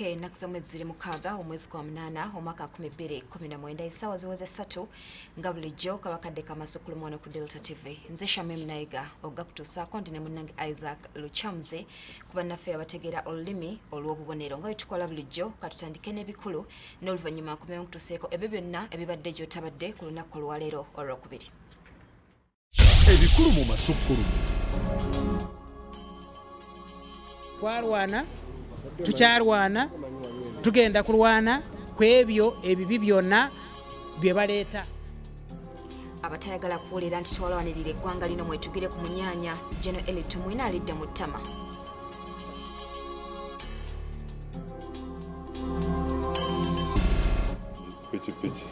K nakusomezi ziri mukaga omwezi kwa munana omwaka 2019 isawa ziweze 3 nga bulijjo kabakadde kamasukulu mwana ku Delta TV nze Shamim Naiga ogga kutusaako ndine munnange Isaac Luchamze kuba naffe abategeera olulimi olw'obubonero nga tukola bulijjo katutandike n'ebikulu n'oluvannyuma kumenya kutuseeko ebyo byonna ebibadde gy'otabadde ku lunaku olwaleero olwokubiri. Ebikulu mu masukulu twarwana tukyarwana tugenda kulwana kwebyo ebibi byonna bye baleeta. Abatayagala kuwulira nti twalwanirira eggwanga lino mwetugire ku munyaanya Geno Eli Tumwine alidde mu ttama. Pikipiki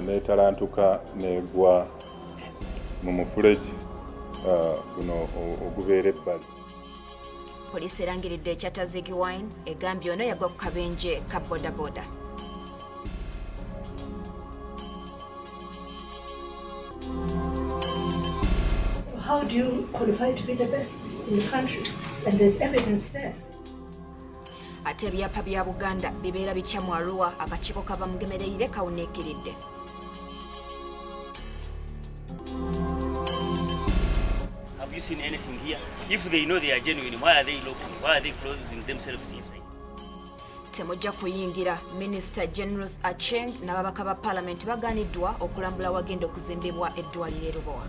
netalantuka negwa mu mufuleji guno ogubeera ebbali. Poliisi erangiridde ekyatta Ziggy Wine egambye ono yagwa ku kabenje ka bodaboda. So how do you qualify to be the best in the country? And there's evidence there. Ate ebyapa bya Buganda bibeera bitya mu Arua akakiiko kava mugemereire kawuniikiridde. Have you seen anything here? If they know they are genuine, why are they looking? Why are they closing themselves inside? Temujja kuyingira. Minister General Acheng n'ababaka ba Parliament baganiddwa okulambula wagenda okuzimbibwa eddwaliro e Lubowa.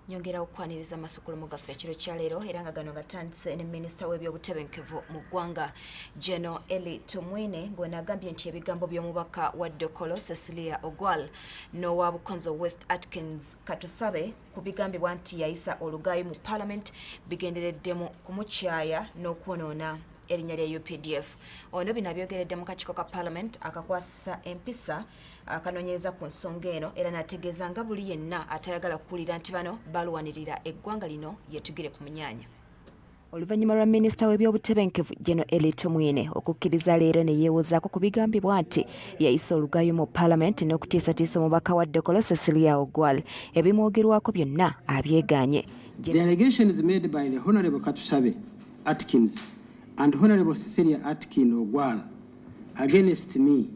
Nyongera okwaniriza amasukulu mu gaffe ekiro kya leero era nga gano gatandise ne minisita w'ebyobutebenkevu mu ggwanga Geno Eli Tumwine ng'onagambye nti ebigambo by'omubaka wa Dokolo Cecilia Ogwal n'owa Bukonzo West Atkins Katusabe ku bigambibwa nti yayisa olugaayo mu Parliament bigendereddemu kumukyaya n'okwonoona erinnya lya UPDF. Ono bino byogeredde mu kakiiko ka Parliament akakwasisa empisa akanoonyereza ku nsonga eno era n'ategeeza nga buli yenna atayagala kuwulira nti bano balwanirira eggwanga lino yetugire ku munyaanya. Oluvannyuma lwa minisita w'ebyobutebenkevu Geno Eli Tumwine okukkiriza leero ne yeewozaako ku bigambibwa nti yayisa olugaayo mu Parliament n'okutiisatiisa omubaka wa Dokolo Cecilia Ogwal ebimwogerwako byonna abyegaanye. The allegations made by the Honourable Katusabe Atkins and Honourable Cecilia Atkin Ogwal against me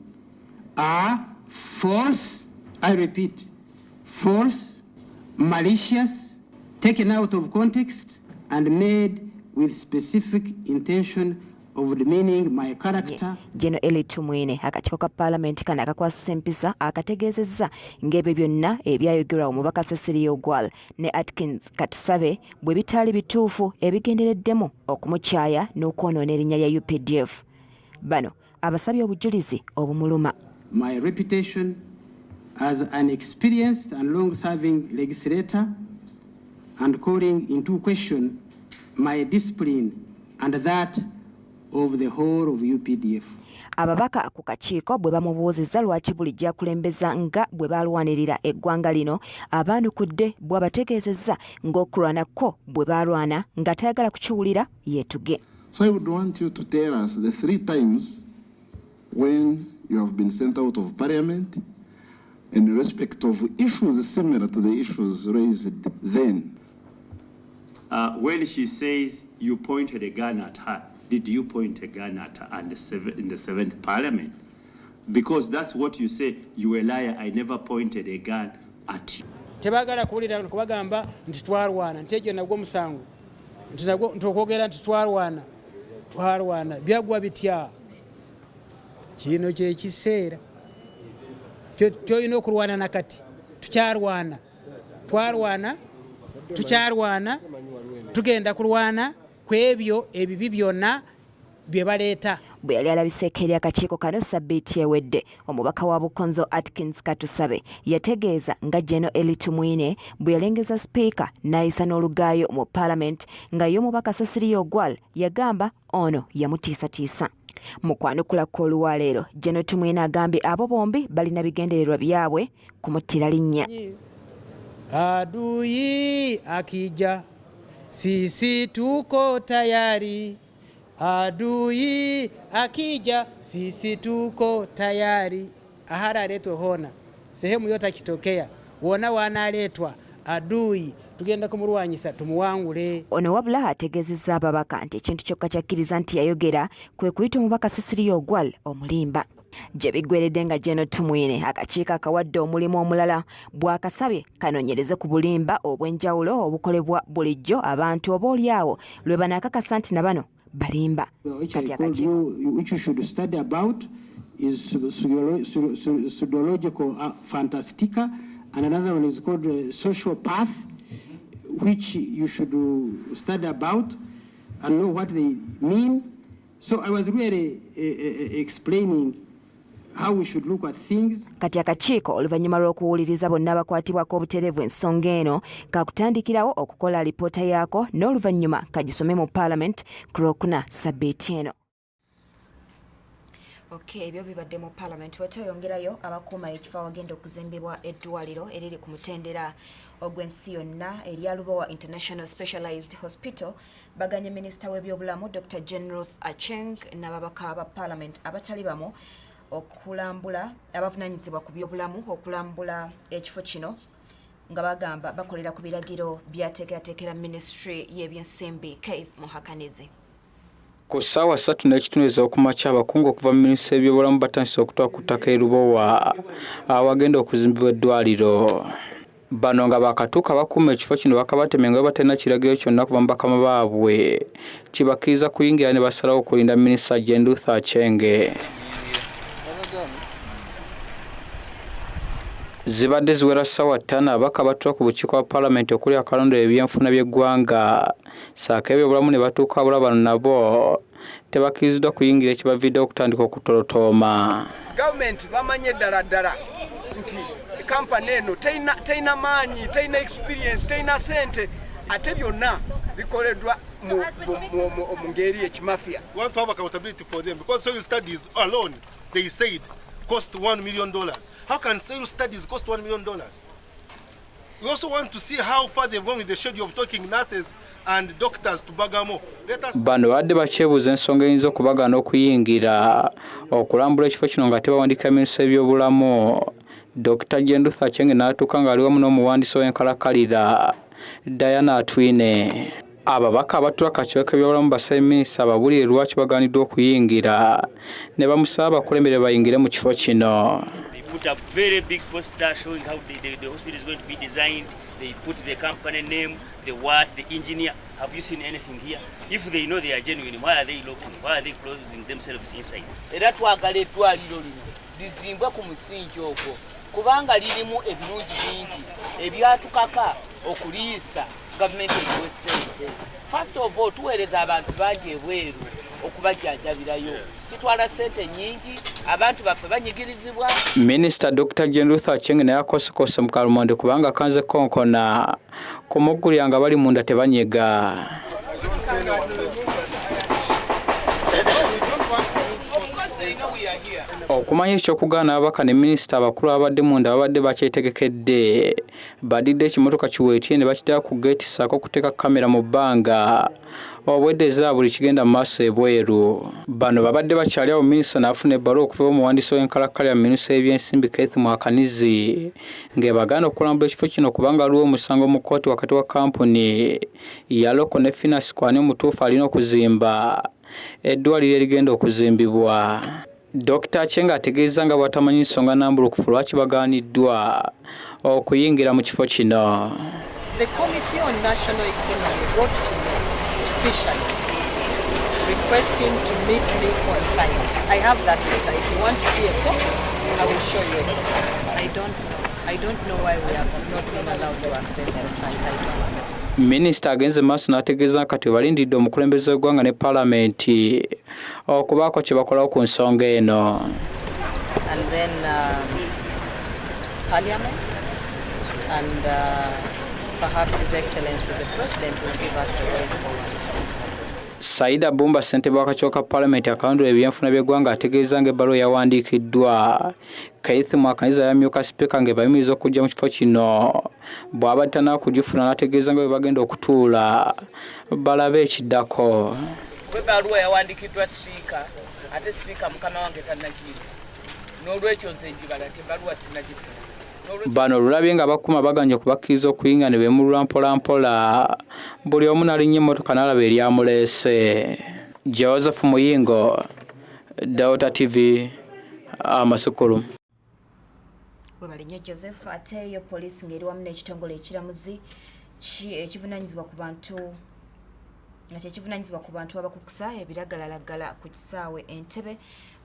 are false, I repeat, false, malicious, taken out of context, and made with specific intention of demeaning my character. Geno Eli Tumwine akakiiko ka Parliament kana akakwasisa empisa akategeezezza ng'ebyo byonna ebyayogerwa omubaka Cecilia Ogwal ne Atkins Katusabe bwe bitaali bituufu ebigendereddemu okumukyaya n'okwonoona erinnya lya UPDF. Bano abasabye obujulizi obumuluma. My reputation as an experienced and long-serving legislator and calling into question my discipline and that of the whole of UPDF. Ababaka ku kakiiko bwe bamubuuzizza lwaki bulijjo akulembeza nga bwe balwanirira eggwanga lino abaanukudde bw'abategeezezza ng'okulwanako bwe balwana nga tayagala kukiwulira yeetuge. So I would want you to tell us the 3 times when you have been sent out of Parliament in respect of issues similar to the issues raised then. When she says you pointed a gun at her, did you point a gun at her in the 7th Parliament? Because that's what you say. You a liar. I never pointed a gun at you. Tebagala kuwulira kubagamba nti twarwana nti ekyo nagwo musango nti nagwo ntokwogera nti twarwana byagwa bitya. Kino kye kiseera kyolina okulwana nakati tukyarwana twarwana tukyarwana tugenda kulwana kwebyo ebibi byonna bye baleeta. Bwe yali alabiseeko eri akakiiko kano sabbiiti ewedde omubaka wa Bukonzo Atkins Katusabe yategeeza nga Geno Eli Tumwine bwe yalengeza sipiika n'ayisa n'olugaayo mu Parliament nga ye omubaka Cecilia Ogwal yagamba ono yamutiisatiisa. Mu kwanukula kw'olwaleero Geno Tumwine agambye abo bombi balina bigendererwa byabwe kumuttira linnya. Adui akija sisi tuko tayari adui akija sisi tuko tayari. Ahara aletwe hona sehemu yote akitokea wona wanaletwa adui tugenda kumurwanyisa tumuwangule. Ono wabula ategezezza ababaka nti ekintu kyokka kyakkiriza nti yayogera kwe kuyita omubaka Cecilia Ogwal omulimba. Gye biggweredde nga General Tumwine akakiiko akawadde omulimu omulala bw'akasabye kanoonyereze ku bulimba obw'enjawulo obukolebwa bulijjo abantu oboolyawo lwe banaakakasa nti na bano balimba. Which you should study about is pseudological fantastica, and another one is called social path, which you should study about and know what they mean. So I was really explaining how we should look at things. Kati akakiiko oluvannyuma lw'okuwuliriza bonna abakwatibwako obutereevu ensonga eno kakutandikirawo okukola alipoota yaako n'oluvannyuma kagisome mu Parliament ku Lwokuna Sabbiiti eno. Okay, ebyo bibadde mu Parliament. Wetweyongerayo abakuuma ekifo awagenda okuzimbibwa eddwaliro eriri ku mutendera ogw'ensi yonna erya Lubowa International Specialized Hospital baganye Minisita w'ebyobulamu Dr. Jane Ruth Acheng n'ababaka ba Parliament abatali bamu okulambula abavunaanyizibwa ku byobulamu okulambula ekifo kino nga bagamba bakolera ku biragiro byateekateekera Ministry y'ebyensimbi Keith Muhakanizi. Ku ssaawa 3:30 ez'okumakya abakungu okuva mu Minisitule y'ebyobulamu batandise okutwala ku ttaka e Lubowa awagenda okuzimbibwa eddwaliro. Bano nga bakatuuka bakuuma ekifo kino bakabatemye nga batalina kiragiro kyonna kuva mu bakama baabwe kibakkiriza kuyingira ne basalawo okulinda Minisita Jane Ruth Acheng. Zibadde ziwera ssaawa 5 abaka batula ku bukiiko bwa Parliament okuli akalondera ebyenfuna by'eggwanga saako ebyobulamu ne batuuka abula bano nabo tebakkiriziddwa kuyingira ekibaviiddewo okutandika okutolotooma. Gavumenti bamanye ddala nti kampani eno teyina maanyi, teyina experience, teyina sente, ate byonna bikoleddwa mu ngeri y'ekimafia. We want to have accountability for them because soil studies alone, they said, cost $1 million. How can soil studies cost $1 million? We also want to see how far they've gone with the schedule of talking nurses and doctors to Bagamo. Bano badde bakyebuuza ensonga eyinza okubagaana okuyingira okulambula ekifo kino nga tebawandiika Minisita w'ebyobulamu Dr. Jane Ruth Acheng n'atuuka nga ali wamu n'omuwandiisi w'enkalakalira Diana Atwine. Ababaka abatula kakiiko k'ebyobulamu basabye Minisita ababulire lwaki bagaaniddwa okuyingira ne bamusaba abakulembere bayingire mu kifo kino. Put a very big poster showing how the hospital is going to be designed. They put the company name, the engineer. Have you seen anything here? If they know they are genuine, why are they looking? Why are they closing themselves inside? Era twagala eddwaliro lino lizimbwe ku musingi ogwo kubanga lirimu ebirungi bingi ebyatukaka okuliisa gavumenti eziwe ssente. First of all, tuweereza abantu bangi ebweru okubajjanjabirayo. Kitwala ssente nyingi, abantu baffe banyigirizibwa. Minisita Dr. Jane Ruth Acheng naye akosekose mu kalumonde kubanga kanze konkona kumuggulira nga bali munda tebanyega. Okumanya ekyokugaana ababaka ne Minisita abakulu abadde munda babadde bakyetegekedde badidde ekimotoka kiweetie ne bakitera ku geeti ssaako okuteeka kamera mu bbanga obwedde eza buli kigenda mu maaso ebweru. Bano babadde bakyali awo Minisita n'afuna ebbaluwa okuva omuwandiisi w'enkalakkalira Minisita y'ebyensimbi Keith Muhakanizi ng'ebagaana okulambula ekifo kino kubanga waliwo omusango mu kkooti wakati wa kampuni ya Local ne Finance kwani omutuufu alina okuzimba eddwaliro erigenda okuzimbibwa. Dr. Acheng ategeeza nga bw'atamanyi nsonga nnambulukufu lwaki bagaaniddwa okuyingira mu kifo kino. The Committee on National Economy wrote to me officially requesting to meet me on site. I have that letter. If you want to see a copy, I will show you. I don't know why we have not been allowed to access the site. I don't know. Minisita agenze maaso n'ategeeza kati balindidde omukulembeze w'eggwanga ne Paalamenti okubaako kye bakolawo ku nsonga eno. And then Parliament and perhaps His Excellency the President will give us a way forward. Saida Bumba ssentebe w'akakiiko ka Paalamenti akalondera ebyenfuna by'eggwanga ategeeza ng'ebbaluwa yawandiikiddwa Keith Muhakanizi ayamyuka sipiika ng'ebayimiriza okujja mu kifo kino bw'abadde tanakugifuna n'ategeeza nga bwe bagenda okutuula balabe ekiddako. Webaluwa yawandikiddwa sipiika ate sipiika mukama wange tannagiira n'olwekyo nze njibala nti ebaluwa sinnagifuna. Bano olulabye nga bakuma baganye okubakkiriza okuyinga ne beemulula mpolampola buli omu n'alinnya emmotoka n'alaba eryamuleese. Joseph Muyingo, Dauta TV, Amasukulu. Webalinnya Joseph ate yo poliisi ng'eri wamu n'ekitongole ekiramuzi ekivunaanyizibwa ku bantu ekivunanyizibwa ku bantu abakukusa ebiragalalagala ku kisaawe Entebbe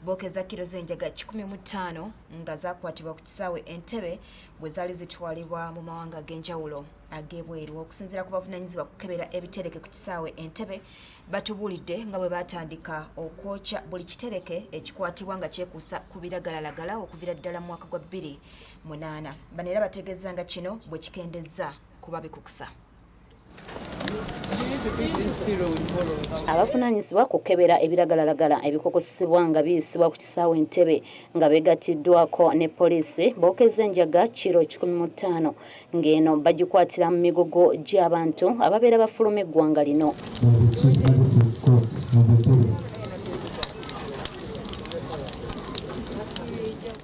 bookeza kilo z'enjaga 15 nga zakwatibwa ku kisaawe Entebbe bwe zaali zitwalibwa mu mawanga ag'enjawulo ag'ebweru. Okusinziira ku bavunanyizibwa kukebera ebitereke ku kisaawe Entebbe batubuulidde nga bwe batandika okwokya buli kitereke ekikwatibwa nga kyekuusa ku biragalalagala okuviira ddala mu mwaka gwa 2008. Bano era bategeeza nga kino bwe kikendezza kuba bikukusa. Abavunaanyizibwa kukebera ebiragalalagala ebikokosebwa nga biyisibwa ku kisaawe Entebbe nga begattiddwako ne poliisi bookeza enjaga kilo 15 ng'eno bagikwatira mu migogo gy'abantu ababeera bafuluma eggwanga lino.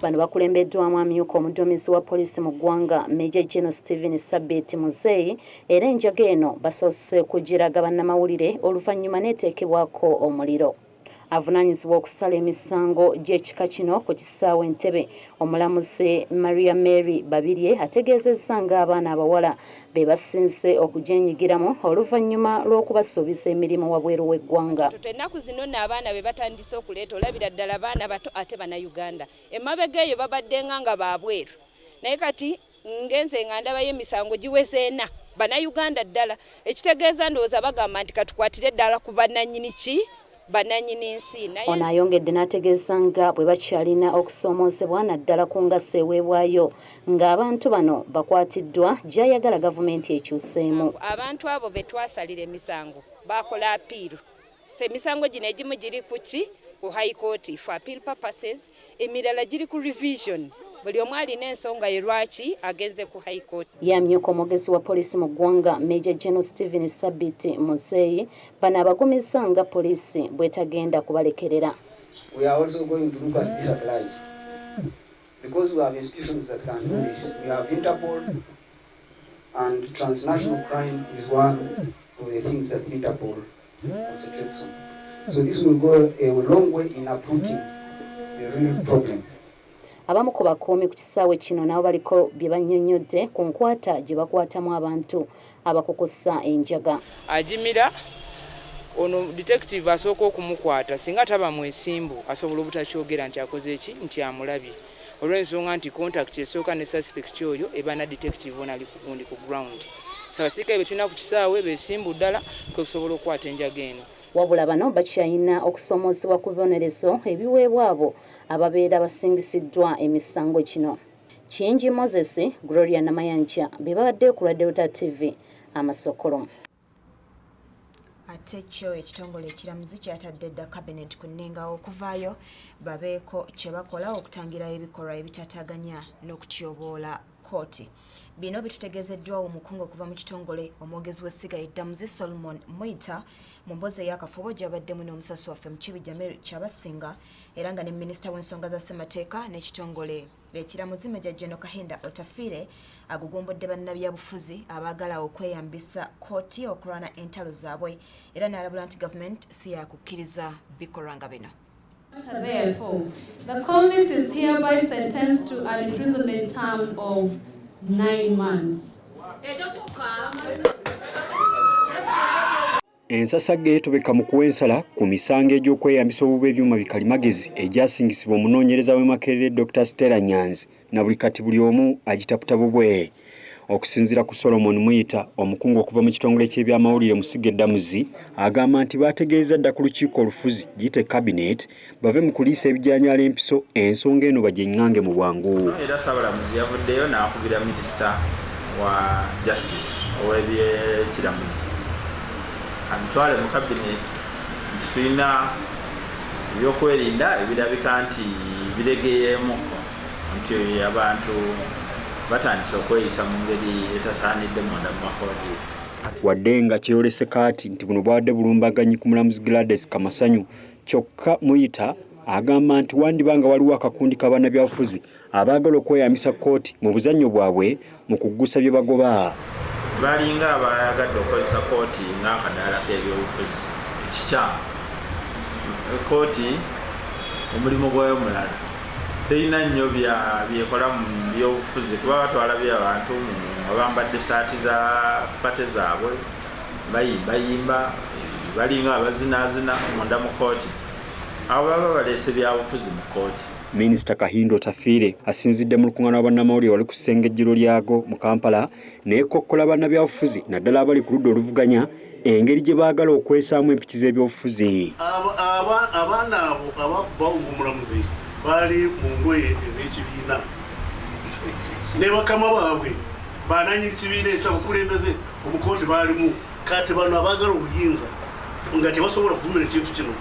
Bano bakulembeddwamu amyuka omuduumizi wa poliisi mu ggwanga Major General Stephen Sabet Muzeyi era enjaga eno basoose kugiraga bannamawulire oluvannyuma n'eteekebwako omuliro. Avunaanyizibwa okusala emisango gy'ekika kino ku kisaawe Entebbe omulamuzi Maria Mary Babirye ategeezezza ng'abaana abawala be basinze okugyenyigiramu oluvannyuma lw'okubasuubiza emirimu wabweru w'eggwanga. Ennaku zino n'abaana be batandise okuleeta olabira ddala baana bato ate bannayuganda emabega eyo babaddenga nga baabweru naye kati ngenze nga ndabayo emisango giweze 4 bannayuganda ddala ekitegeeza ndowooza bagamba nti katukwatire ddala ku bannannyini ki bananyini nsi. Ono ayongedde n'ategeeza nga bwe bakyalina okusoomoozebwa naddala ku ngasa eweebwayo ng'abantu bano bakwatiddwa gy'ayagala gavumenti ekyuseemu. Abantu abo be twasalira emisango bakola apiiru. Emisango gino egimu giri ku ki ku high court for appeal purposes, emirala giri ku revision. Buli omu alina ensonga ye lwaki agenze ku high court. Yamyuka omwogezi wa poliisi mu ggwanga Major General Stephen Sabit Muzeyi bano abagumizza nga poliisi bwetagenda kubalekerera. We are also going to look at this at large because we have institutions that can do this. We have Interpol, and transnational crime is one of the things that Interpol concentrates on. So this will go a long way in uprooting the real problem. Abamu ku bakuumi ku kisaawe kino nabo baliko bye bannyonnyodde ku nkwata gye bakwatamu abantu abakukusa enjaga. Ajimira ono detective asooka okumukwata singa taba mwesimbu asobola obutakyogera nti akoze eki nti amulabye olw'ensonga nti contact esooka ne suspect oyo eba na detective ono ali kugundi ku ground. Sabasirikale be tulina ku kisaawe besimbu ddala kwe kusobola okukwata enjaga eno. Wabula bano bakyalina okusoomozebwa ku bibonerezo ebiweebwa abo ababeera basingisiddwa emisango kino. Kingi Moses, Gloria Namayanja be babadde ku Delta TV Amasokolo. Ate kyo ekitongole ekiramuzi kyatadde dda cabinet ku nnenga okuvaayo babeeko kye bakola okutangira ebikolwa ebitataganya n'okutyoboola kooti. Bino bitutegezeddwa omukungu okuva mu kitongole omwogezi w'essiga eddamuzi Solomon Mwita mu mboozi ey'akafubo gy'abaddemu n'omusasi waffe mu Kibijja Mary Kyabasinga era nga ne minisita w'ensonga za ssemateeka n'ekitongole ekiramuzi Major General Kahinda Otafire agugumbudde bannabyabufuzi abaagala okweyambisa kooti okulwana entalo zaabwe era n'alabula nti gavumenti si yakukkiriza bikolwa nga bino. Therefore, the convict is hereby sentenced to an imprisonment term of 9 months. Ensasagge yeetobeka mu kuwensala ku misango egy'okweyambisa obubi ebyuma bikalimagezi egyasingisibwa omunoonyereza w'e Makerere Dr. Stella Nyanzi na buli kati buli omu agitaputa bubwe. Okusinziira ku Solomon Mwita, omukungu okuva mu kitongole ky'ebyamawulire mu ssiga eddamuzi, agamba nti baategeeza dda ku lukiiko olufuzi giyite cabinet bave mu kuliisa ebijanjaalo empiso ensonga eno bagyengange mu bwangu. Era Ssaabalamuzi yavuddeyo n'akubira minisita wa justice ow'ebyekiramuzi amitwale mu cabinet nti tulina ebyokwerinda ebirabika nti biregeyeemu nti abantu batandise okweyisa mu ngeri etasaanidde munda mu makooti. wadde nga kyeyolese kaati nti buno bwadde bulumbaganyi ku mulamuzi Gladys Kamasanyu. Kyokka Muyita agamba nti wandibanga waliwo akakundi k'abannabyabufuzi abaagala okweyambisa kkooti mu buzannyo bwabwe mu kuggusa bye bagoba. Balinga abayagadde okukozesa kkooti ng'akadaala k'ebyobufuzi kikyamu. Kkooti omulimu gwayo mulala terina nnyo byekola mu byobufuzi kuba batwala by'abantu nga bambadde saati za pate zaabwe bayimba balinga abazinaazina munda mu kkooti abo baba baleese byabufuzi mu kkooti. Minisita Kahindo Tafiire asinzidde mu lukuŋŋaana lw'abannamawulire wali ku ssengejjero lyago mu Kampala n'ekokkola bannabyabufuzi naddala abali ku ludda oluvuganya engeri gye baagala okwesaamu empiki z'ebyobufuzi. Abaana abo abawunga omulamuzi baali mu ngoye ez'ekibiina ne bakama baabwe bananyini kibiina ekyo abakulembeze omukooti baalimu kati bano abaagala obuyinza nga tebasobola kuvumira ekintu kino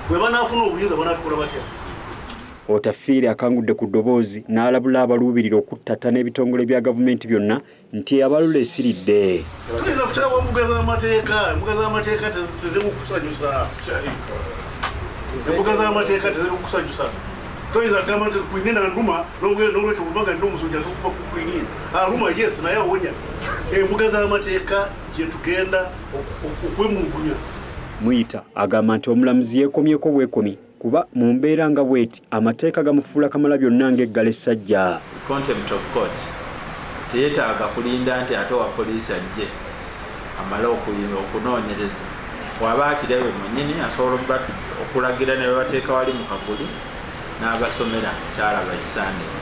bwe banaafuna obuyinza banatukola batya. Otafiire akangudde ku ddoboozi n'alabula abaluubirira okuttata n'ebitongole bya gavumenti byonna nti abalula esiridde. Tuyinza kukyawa embuga z'amateeka tezimukusanyusa. Embuga z'amateeka tezimukusanyusa. Tuyinza kugamba nti kwinina nduma n'olwekyo bw'obaga ndi omusujja tukuva ku kwinina. Aluma yes naye awonya. Embuga z'amateeka gye tugenda okwemulugunya. Muyita agamba nti omulamuzi yeekomyeko bwekomi kuba mu mbeera nga bweti amateeka gamufuula kamala byonna ng'eggala essajja. Contempt of court teyeetaaga kulinda nti ate wa poliisi ajje amale okunoonyereza. Bw'aba akirebe mwennyini asobola okulagira ne babateeka wali mu kaguli n'abasomera kyalaba kisaanire.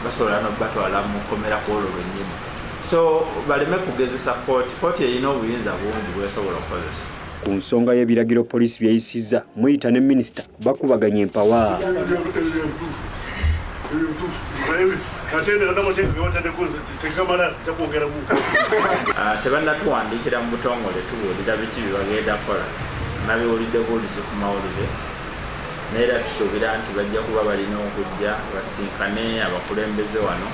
Basobola n'obatwala mu kkomera ku olwo lwennyini. So baleme kugezesa kooti erina obuyinza bungi bwesobola okukozesa. Ku nsonga y'ebiragiro poliisi byeyisizza Muyita ne minisita bakubaganya empawa. Tebannatuwandiikira mu butongole tubuulira biki bye bagenda kukola nabiwulidde buulizi ku mawulire naye era tusuubira nti bajja kuba balina okujja basinkane abakulembeze wano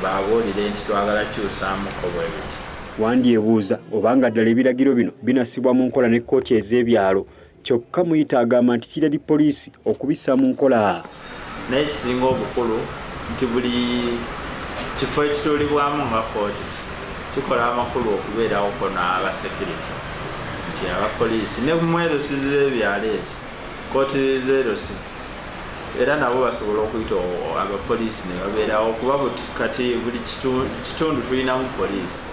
babuulire nti twagala kyusaamuko bwe biti. Wandyebuuza obanga ddala ebiragiro bino binasibwa mu nkola ne kkooti ez'ebyalo kyokka Muyita agamba nti kirali poliisi okubissa mu nkola. Naye ekisinga obukulu nti buli kifo ekituulibwamu nga kkooti kikola amakulu okubeerawo kono aba security nti abapoliisi ne mu erosi z'ebyalo ekyo kkooti z'erosi era nabo basobola okuyita abapoliisi ne babeerawo kuba kati buli kitundu tulinamu poliisi.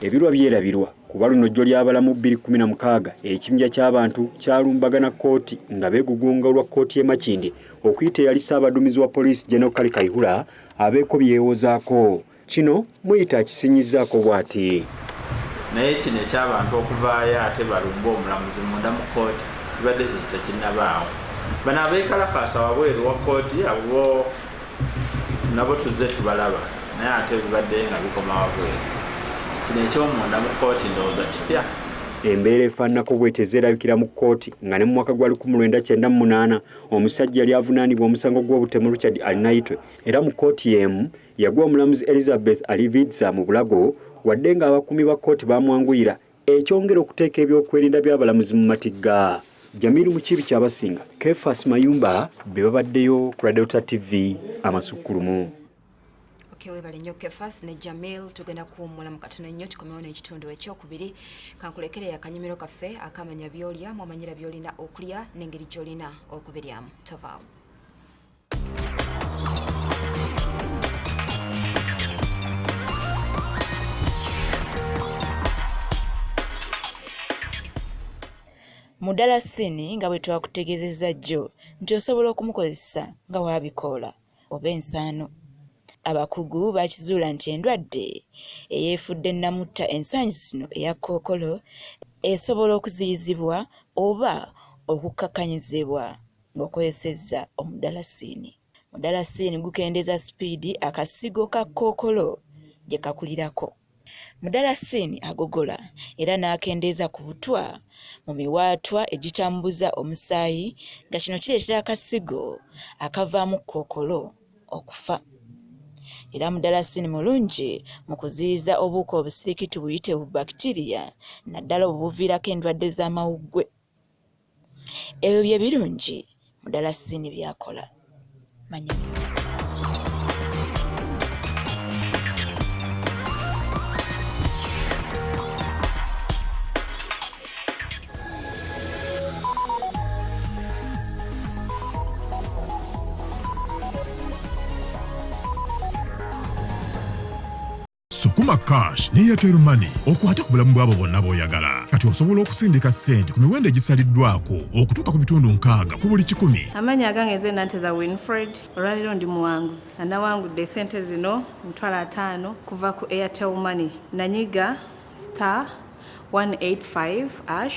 Ebirwa byerabirwa kuba luno jjo ly'abalamu 2016 ekibinja ky'abantu kyalumbagana kkooti nga beegugunga olwa kkooti y'e Makindye okuyita eyali ssaabaduumizi wa poliisi General Kale Kayihura abeeko byewozaako. Kino Muyita akisinyizaako bw'ati. Naye kino eky'abantu okuvaayo ate balumba omulamuzi munda mu kkooti kibadde tekinnabaawo. Bano abeekalakaasa wabweru wa kkooti abo nabo tuzze tubalaba naye ate bibadde nga bikoma wabweru. Kino eky'omunda mu kkooti ndowooza kipya. Embeera efaananako bw'etyo ezerabikira mu kkooti nga ne mu mwaka gwa 1998 omusajja yali avunaanibwa omusango gw'obutemu Richard Alinaitwe era mu kkooti y'emu yagwa omulamuzi Elizabeth Alividza mu bulago wadde nga abakuumi ba kkooti bamwanguyira ekyongera okuteeka ebyokwerinda by'abalamuzi mu matigga. Jamiru Mukibi Kyabasinga, Kefas Mayumba be babaddeyo ku Radio TV amasukkulumu. Webale nnyo Kefas ne Jamil tugenda kuwummula mu katono nnyo tukomewo n'ekitundu ekyokubiri kankulekere akanyumiro kaffe akamanya byolya mwamanyira byolina okulya n'engeri gy'olina okubiryamu. Tovaawo. Mudalasini nga bwe twakutegeezezza jjo nti osobola okumukozesa nga waabikoola oba ensaano. Abakugu bakizuula nti endwadde eyeefudde nnamutta ensangi zino eya kkookolo esobola okuziyizibwa oba okukakkanyizibwa ng'okozesezza omudalasini. Mudalasini gukendeeza sipiidi akasigo ka kkookolo gye kakulirako. Mudalasini agogola era n'akendeeza ku butwa mu miwaatwa egitambuza omusaayi nga kino kireetera akasigo akavaamu kkookolo okufa. era mudalasini mulungi mu kuziyiza obuwuka obusirikitu buyite bu bacteria naddala obuviirako endwadde z'amawuggwe. Ebyo bye birungi mudalasini byakola. Manya Sukuma Cash ne Airtel Money okwata ku bulamu bw'abo bonna b'oyagala. Kati osobola okusindika ssente ku miwendo egisaliddwako okutuuka ku bitundu 6 ku buli 100. Amanya agange nze Nanteza Winfred, olwaliro ndi muwanguzi. Anawangudde ssente zino $5,000 kuva ku Airtel Money. Nanyiga *185#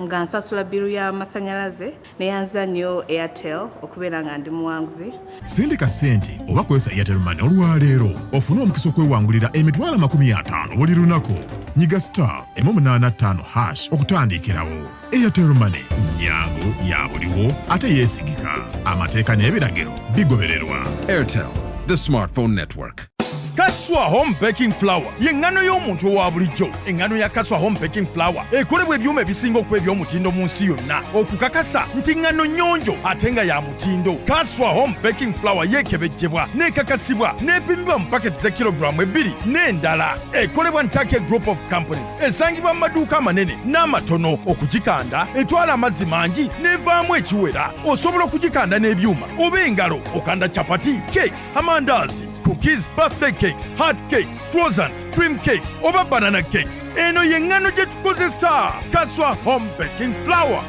nga nsasula biru ya masanyalaze neyanza nnyo Airtel okubeera nga ndi muwanguzi. Sindika ssente oba kozesa Airtel Money olwaleero ofune omukisa okwewangulira emitwalo 50 buli lunaku. Nyiga *185# okutandikirawo. Airtel Money nnyangu ya buliwo ate yeesigika. Amateeka n'ebiragiro bigobererwa. Airtel, the smartphone network. Kaswa Home Baking Flour y'engano y'omuntu owa bulijjo. Engano ya Kaswa Home Baking Flour ekolebwa ebyuma ebisinga okuba eby'omutindo mu nsi yonna okukakasa nti ngano nnyonjo ate nga ya mutindo. Kaswa Home Baking Flour yeekebejjebwa n'ekakasibwa n'epimibwa mu paketi za kilogulaamu 2 n'endala. Ekolebwa Ntake Group of Companies, esangibwa mu maduuka amanene n'amatono. Okugikanda etwala amazzi mangi n'evaamu ekiwera. Osobola okugikanda n'ebyuma oba engalo okanda chapati, cakes, amandazi, cookies, birthday cakes, hot cakes, croissant, cream cakes, oba banana cakes. Eno y'engano gye tukozesa. Kaswa Home Baking Flour.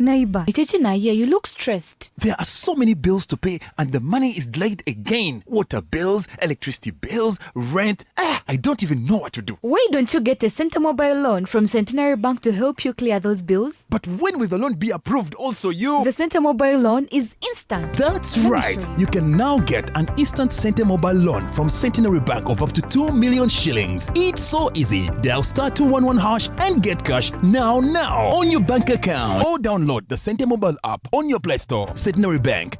Neighbor, you look stressed. There are so many bills to pay and the money is delayed again. Water bills, electricity bills, rent. I don't even know what to do. Why don't you get a Center Mobile loan from Centenary Bank to help you clear those bills? But when will the loan be approved also you? The Center Mobile loan is instant. That's right. You can now get an instant Center Mobile loan from Centenary Bank of up to 2 million shillings. It's so easy. Dial *211# and get cash now on your bank account or download the Center Mobile app on your Play Store. Centenary Bank.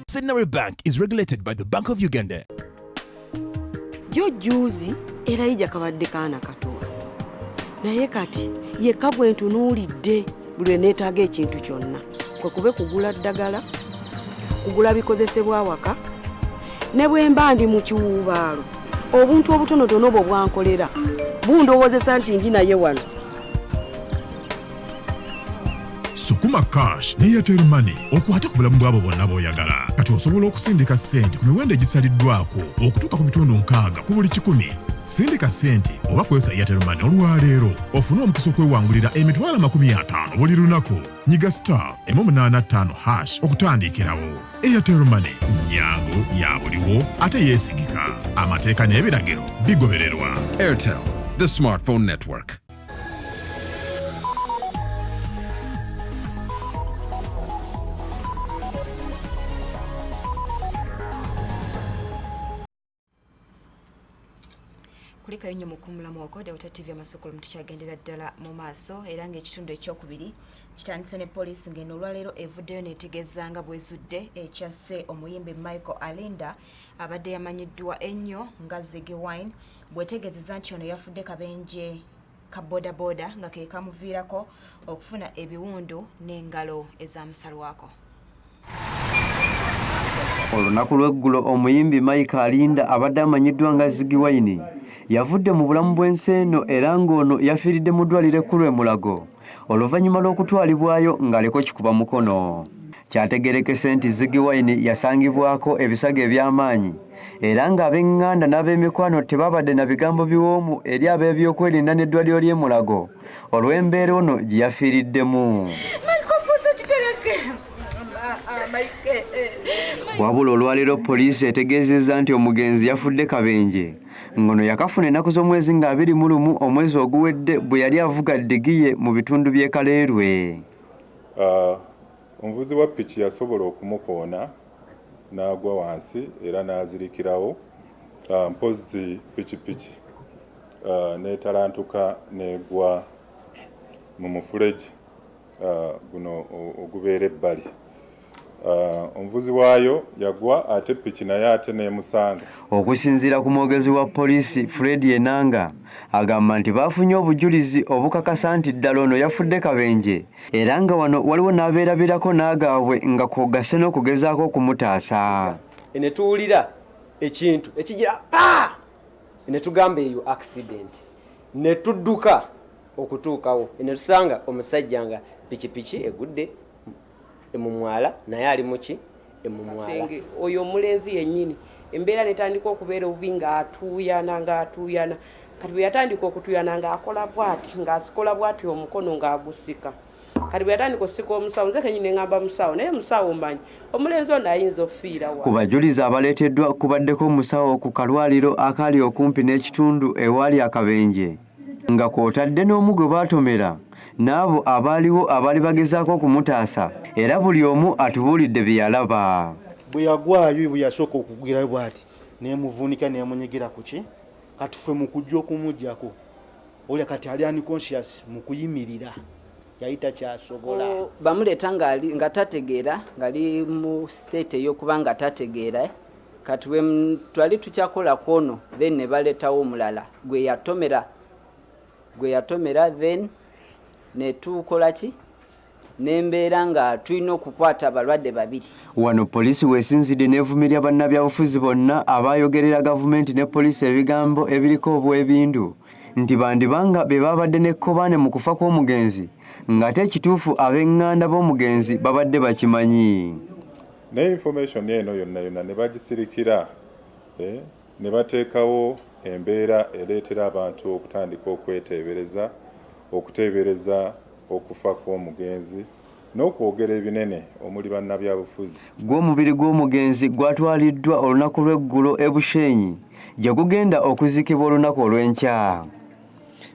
Centenary Bank is regulated by the Bank of Uganda. Juzi era ija kabadde kaana katowa. Naye kati ye kabwe ntunuulidde buli neetaaga ekintu kyonna. Kwe kube kugula ddagala, kugula bikozesebwa awaka, ne bwe mba ndi mu kiwuubaalo. Obuntu obutonotono bwo bwankolera bundowoozesa nti ndi naye wano. Sukuma Cash ne Airtel Money okwata ku bulamu bw'abo bonna b'oyagala. Kati osobola okusindika ssente ku miwendo egisaliddwako okutuuka ku bitundu 6 ku buli 100. Sindika ssente oba kozesa Airtel Money olwaleero ofune omukisa okwewangulira emitwalo 50 buli lunaku. Nyiga *185# okutandikirawo. Airtel Money nnyangu ya buliwo ate yeesigika. Amateeka n'ebiragiro bigobererwa. Airtel, the smartphone network. Kulikayo nnyo mukumulamu wako Delta TV amasokolo mutukyagendera ddala mu maaso era ng'ekitundu ekyokubiri kitandise ne poliisi ng'eno olwaleero evuddeyo n'etegeeza nga bwezudde ekyasse omuyimbi Michael Alinda abadde yamanyiddwa ennyo nga Ziggy Wine bwetegeezezza nti ono yafudde kabenje ka bodaboda nga ke kamuviirako okufuna ebiwundu n'engalo ezaamusalwako. Olunaku lw'eggulo omuyimbi Michael Alinda abadde amanyiddwa nga Ziggy Wine yavudde mu bulamu bw'ensi eno era ng'ono yafiiridde mu ddwaliro ekkulu e Mulago oluvannyuma lw'okutwalibwayo ng'aliko kikuba mukono. Kyategeerekese nti Ziggy Wine yasangibwako ebisago eby'amaanyi era ng'ab'eŋŋanda n'ab'emikwano tebabadde na bigambo biwoomu eri ab'ebyokwerinda n'eddwaliro ly'e Mulago olw'embeera ono gye yafiiriddemu. Wabula olwaleero poliisi etegeezezza nti omugenzi yafudde kabenje ngono yakafuna ennaku z'omwezi nga 21 omwezi oguwedde bwe yali avuga ddigiye mu bitundu by'e Kaleerwe. Omuvuzi wa piki yasobola okumukoona n'agwa wansi era n'azirikirawo mpozi pikipiki n'etalantuka n'egwa mu mufuleegi guno ogubeera ebbali omuvuzi waayo yagwa ate ppiki naye ate n'emusanga. Okusinziira ku mwogezi wa poliisi Fred Enanga agamba nti baafunye obujulizi obukakasa nti ddala ono yafudde kabenje era nga wano waliwo n'abeerabirako n'agaabwe nga kwogase n'okugezaako okumutaasa. Ne tuwulira ekintu ekigira pa ne tugamba eyo accident ne tudduka okutuukawo ne tusanga omusajja nga pikipiki egudde emumwala naye ali muki emumwala. Oyo omulenzi yennyini embeera netandika okubeera obubi ng'atuuyana kati bwe yatandika okutuyana ng'akola bw'ati ng'asikola bw'ati omukono ng'agusika kati bwe yatandika osika omusawo nze kenyini ngamba musawo naye musawo mmanyi omulenzi ono ayinza okufiira wa. Ku bajulizi abaleeteddwa kubaddeko omusawo ku kalwaliro akali okumpi n'ekitundu ewaali akabenje nga kw'otadde n'omu gwe baatomera n'abo abaaliwo abaali bagezaako okumutaasa era buli omu atubuulidde bye yalaba. Bwe yagwayo bwe yasooka okugwirayo bw'ati neemuvuunika neemunyigira ku ki kati ffe mu kujja okumuggyako olya kati ali unconscious mu kuyimirira yayita kyasobola. Bamuleeta nga tategeera ng'ali mu state ey'okuba nga tategeera kati we twali tukyakola kwono then ne baleetawo omulala gwe yatomera then ne tukola ki n'embeera nga tulina okukwata abalwadde babiri. Wano poliisi weesinzidde n'evumirya bannabyabufuzi bonna abaayogerera gavumenti ne poliisi ebigambo ebiriko obwebindu nti bandibanga be baabadde n'ekkobaane mu kufa kw'omugenzi ng'ate ekituufu ab'eŋŋanda b'omugenzi babadde bakimanyi. Ne information eno yonna ne bagisirikira ne bateekawo embeera ereetera abantu okutandika okuteebereza okufa kw'omugenzi n'okwogera ebinene omuli bannabyabufuzi. Gw'omubiri gw'omugenzi gwatwaliddwa olunaku lw'eggulo e Bushenyi gye gugenda okuziikibwa olunaku olw'enkya.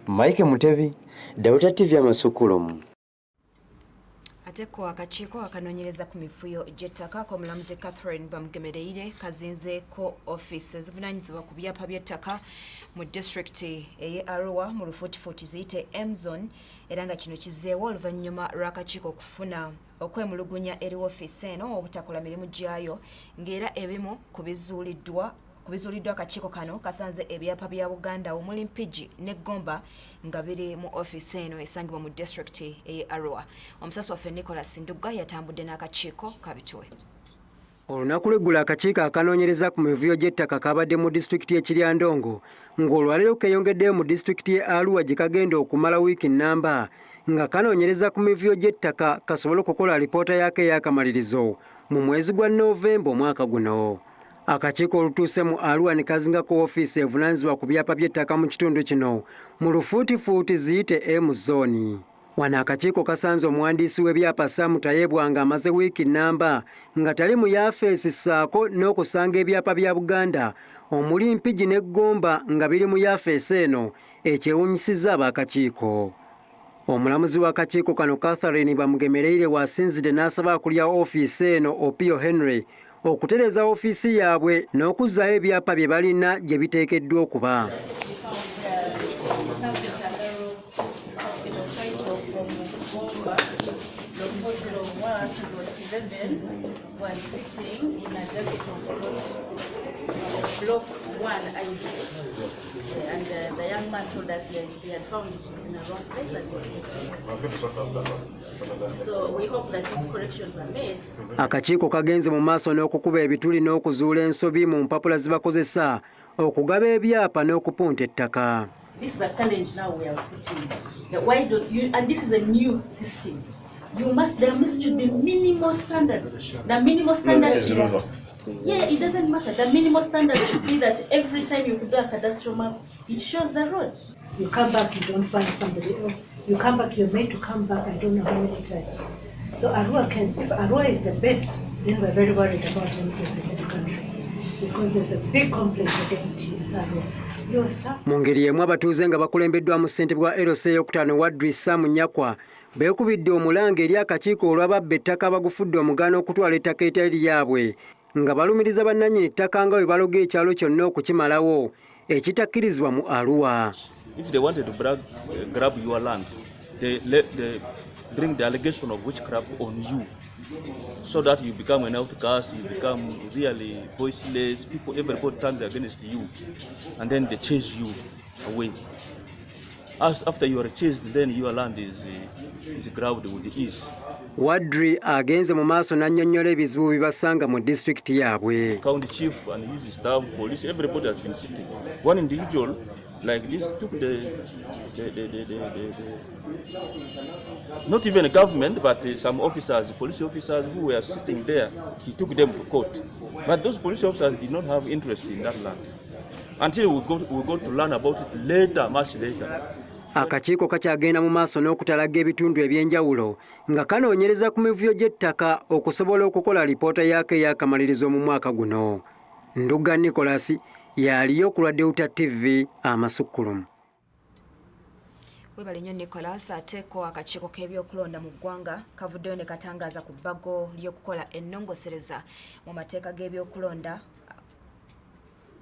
Mike Mutebi, Dauta TV Amasukulumu. Ate ko akakiiko akanoonyereza ku mifuyo gy'ettaka k'omulamuzi Catherine Bamugemereire kazinzeeko ofiisi ezivunaanyizibwa ku byapa by'ettaka mu disitulikiti ey'e Arua mu lufuutifuuti ziyite M-Zone era nga kino kizzeewo oluvannyuma lw'akakiiko okufuna okwemulugunya eri ofiisi eno obutakola mirimu gyayo ng'era ebimu ku bizuuliddwa akakiiko kano kasanze ebyapa bya Buganda omuli Mpigi ne Gomba nga biri mu ofiisi eno esangibwa mu disitulikiti ey'e Arua. Omusasi waffe Nicholas Ndugga yatambudde n'akakiiko kabituwe. Olunaku lw'eggulo akakiiko akanoonyereza ku mivuyo gy'ettaka kabadde mu disitulikiti y'e Kiryandongo ng'olwaleero keeyongeddeyo mu disitulikiti y'e Arua gye kagenda okumala wiiki nnamba nga kanoonyereza ku mivuyo gy'ettaka kasobole okukola alipoota yaako ey'akamalirizo mu mwezi gwa Novemba omwaka guno. Akakiiko olutuuse mu Arua ne kazingako ofiisi evunaanyizibwa ku byapa by'ettaka mu kitundu kino mu lufuutifuuti ziyite M-Zone. Wano akakiiko kasanze omuwandiisi w'ebyapa Sam Tayebwa nga amaze wiiki nnamba nga tali mu yafeesi ssaako n'okusanga ebyapa bya Buganda omuli Mpigi ne Gomba nga biri mu yafeesi eno ekyewunyisizza ab'akakiiko. Omulamuzi w'akakiiko kano Catherine Bamugemereire wasinzidde n'asaba akulya ofiisi eno Opio Henry okutereeza ofiisi yaabwe n'okuzzaayo ebyapa bye balina gye biteekeddwa okuba. Was sitting in a jacket of block 1 ID, and the young man told us that he had found it in a wrong place and was so we hope that these corrections are made. Akakiiko kagenze mu maaso n'okukuba ebituli n'okuzuula ensobi mu mpapula zibakozesa okugaba ebyapa n'okupunta ettaka. This is a challenge now we are putting. Why don't you, and this is a new system. There should be minimal standards. The minimal standards. No, yeah, it doesn't matter. The minimal standard should be that every time you do a cadastral map, it shows the road. You come back, you don't find somebody else. You come back, you're made to come back, I don't know how many times. So Arua if Arua is the best, then we're very worried about MCs in this country. Because there's a big complaint against you, Arua. Mu ngeri y'emu abatuuze nga bakulembeddwamu ssentebe wa LC ey'okutaano Wadri Sam Nyakwa beekubidde omulanga eri akakiiko olw'ababba ettaka abagufudde omugaano okutwala ettaka etali lyabwe nga balumiriza bannannyini ttaka nga bwe baloga ekyalo kyonna okukimalawo ekitakkirizibwa mu Arua. If they wanted to grab your land, they bring the allegation of witchcraft on you. so that you become an outcast, you become really voiceless, people, everybody turns against you, and then they chase you away. As after you are chased, then your land is crowded with ease. Wadri agenze mu maaso n'annyonnyola ebizibu bibasanga mu disitulikiti yaabwe. County chief and his staff, police, everybody has been sitting. One individual like this took the not even a government, but some officers, police officers who were sitting there, he took them to court. But those police officers did not have interest in that land until we got to learn about it later, much later. Akakiiko kakyagenda mu maaso n'okutalaga ebitundu ebyenjawulo nga kanoonyereza ku mivuyo gy'ettaka okusobola okukola lipoota yaako ey'akamalirizo mu mwaka guno. Ndugga Nicholas yaliyo ku lwa Delta TV Amasukkulumu. Webale nnyo Nicholas. Ateeko akakiiko k'ebyokulonda mu ggwanga kavuddeyo ne katangaza ku bbago ly'okukola ennongosereza mu mateeka g'ebyokulonda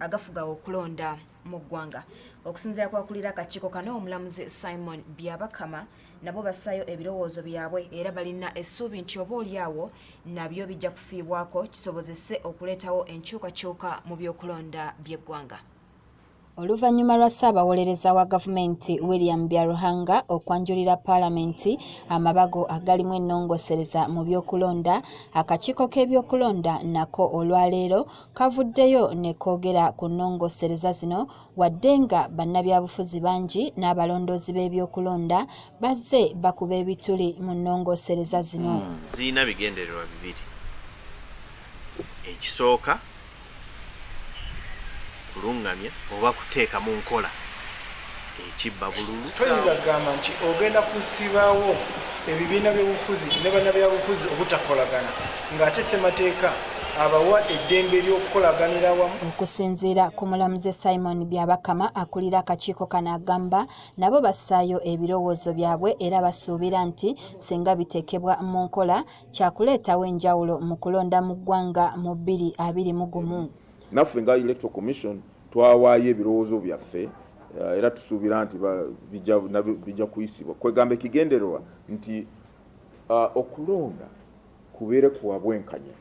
agafuga okulonda mu ggwanga. Okusinziira kwakulira akakiiko kano, omulamuzi Simon Byabakama nabo bassaayo ebirowoozo byabwe era balina essuubi nti oba olyawo nabyo bijja kufiibwako kisobozese okuleetawo enkyukakyuka mu byokulonda by'eggwanga. Oluvannyuma lwa Ssaabawolereza wa gavumenti William Byaruhanga okwanjulira Paalamenti amabago agalimu ennongosereza mu byokulonda, akakiiko k'ebyokulonda nako olwaleero kavuddeyo ne koogera ku nnongosereza zino, wadde nga bannabyabufuzi bangi n'abalondoozi b'ebyokulonda bazze bakuba ebituli mu nnongosereza zino. Ziyina bigendererwa bibiri. Ekisooka kulungamya oba kuteeka mu nkola ekibba bululu. Toyinza kugamba nti ogenda kusibaawo ebibiina by'obufuzi ne bannabyabufuzi obutakolagana ng'ate ssemateeka abawa eddembe ly'okukolaganira wamu. Okusinziira ku mulamuzi Simon Byabakama akulira akakiiko kano agamba nabo bassaayo ebirowoozo byabwe era basuubira nti singa biteekebwa mu nkola kyakuleetawo enjawulo mu kulonda mu ggwanga mu 2021. Naffe nga Electoral Commission twawaayo ebirowoozo byaffe era tusuubira nti bijja kuyisibwa. Kwegamba ekigendererwa nti okulonda kubeere kwa bwenkanya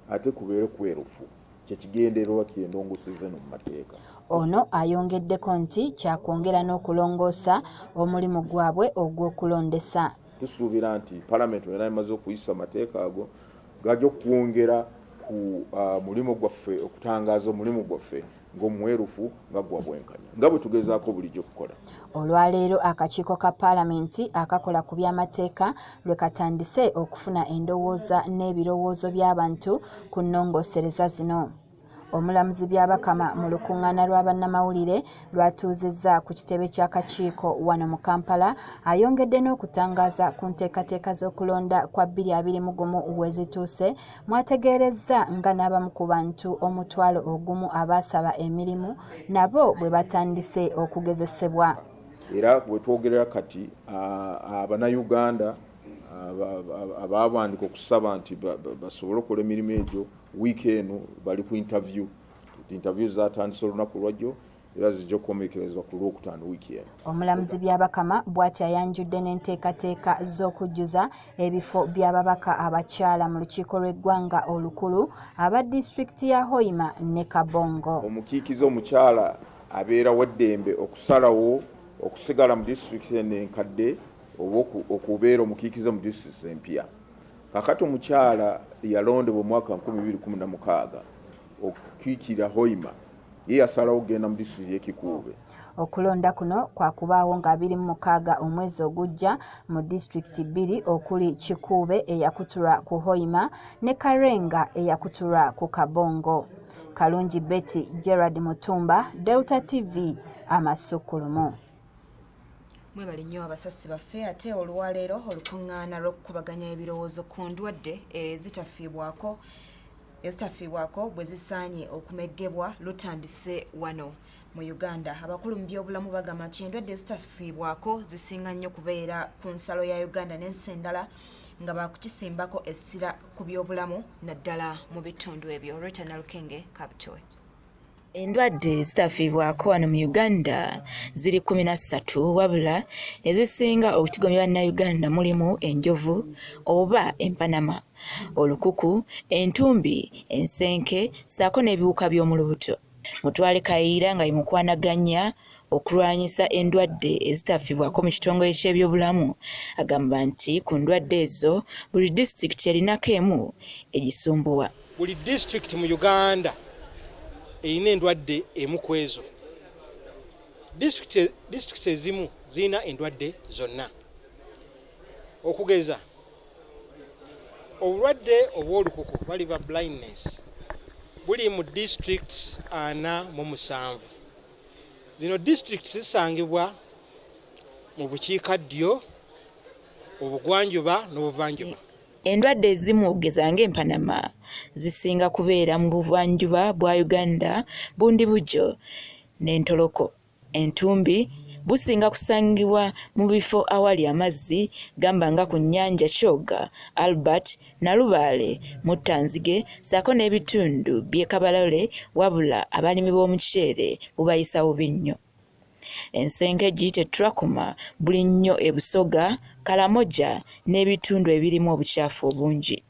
ate kubeere kwerufu, kyekigendererwa ky'endongoseza mu mateeka. Ono ayongeddeko nti kyakwongera n'okulongoosa omulimu gwabwe ogw'okulondesa. Tusuubira nti Paalamenti era emaze okuyisa amateeka ago gajja okwongera ku mulimu gwaffe, okutangaaza omulimu gwaffe ng'omwerufu nga gwa bwenkanya nga bwe tugezaako bulijjo okukola. Olwaleero akakiiko ka Paalamenti akakola ku by'amateeka lwe katandise okufuna endowooza n'ebirowoozo by'abantu ku nnongosereza zino. Omulamuzi Byabakama mu lukuŋŋaana lwa bannamawulire lwatuuzizza ku kitebe ky'akakiiko wano mu Kampala ayongedde n'okutangaaza ku nteekateeka z'okulonda kwa 2021 wezituuse, mwategeerezza nga n'abamu ku bantu omutwalo ogumu abaasaba emirimu nabo bwe batandise okugezesebwa. Era bwe twogerera kati Abannayuganda abaabandika okusaba nti basobole okukola emirimu egyo wiiki eno bali ku interview zatandise olunaku lwajjo era zijja okukomekerezwa ku Lwokutaano wiiki eno. Omulamuzi Byabakama bw'ati ayanjudde n'enteekateeka z'okujjuza ebifo by'ababaka abakyala mu lukiiko lw'eggwanga olukulu aba disitulikiti ya Hoima ne Kabongo. Omukiikizi omukyala abeera weddembe okusalawo okusigala mu disitulikiti eno enkadde oba okubeera omukiikizi mu disitulikiti empya. Kakati omukyala yalondebwa omwaka 2016 okukiikira Hoima ye yasalawo okugenda mu disitulikiti y'Ekikuube. Okulonda kuno kwakubaawo nga 26 omwezi ogujja mu disitulikiti 2 okuli Kikuube eyakutulwa ku Hoima ne Karenga eyakutulwa ku Kabongo. Kalungi Betty, Gerard Mutumba, Delta TV Amasukkulumu. Mwebale nnyo abasasi baffe. Ate olwaleero olukuŋŋaana lw'okukubaganya ebirowoozo ku ndwadde ezitafiibwako bwe zisaanye okumeggebwa lutandise wano mu Uganda. Abakulu mu byobulamu bagamba nti endwadde ezitafiibwako zisinga nnyo kubeera ku nsalo ya Uganda n'ensi endala nga bakukisimbako essira ku byobulamu naddala mu bitundu ebyo. Rita Nalukenge, Kapitowe. Endwadde ezitafiibwako wano mu Uganda ziri 13 wabula ezisinga okutigomya bannayuganda mulimu enjovu oba empanama, olukuku, entumbi, ensenke ssaako n'ebiwuka by'omu lubuto. Mutwale Kayiira nga yimukwanaganya okulwanyisa endwadde ezitafiibwako mu kitongole ky'ebyobulamu agamba nti ku ndwadde ezo buli disitulikiti erinako emu egisumbuwa. Buli disitulikiti mu Uganda eyina endwadde emu ku ezo. Disitulikiti ezimu zirina endwadde zonna. Okugeza obulwadde obw'olukuku baliva blindness buli mu districts 47. Zino districts zisangibwa mu bukiikaddyo, obugwanjuba n'obuvanjuba. Endwadde ezimu okugeza ng'empanama zisinga kubeera mu buvanjuba bwa Uganda, Bundibugyo n'Entoloko. Entumbi businga kusangibwa mu bifo awali amazzi gamba nga ku nnyanja Kyoga, Albert, Nalubaale, Muttanzige ssaako n'ebitundu by'e Kabalole wabula abalimi b'omuceere bubayisa bubi nnyo. Ensenke giyite Trakuma buli nnyo e Busoga, Kalamoja n'ebitundu ebirimu obukyafu obungi.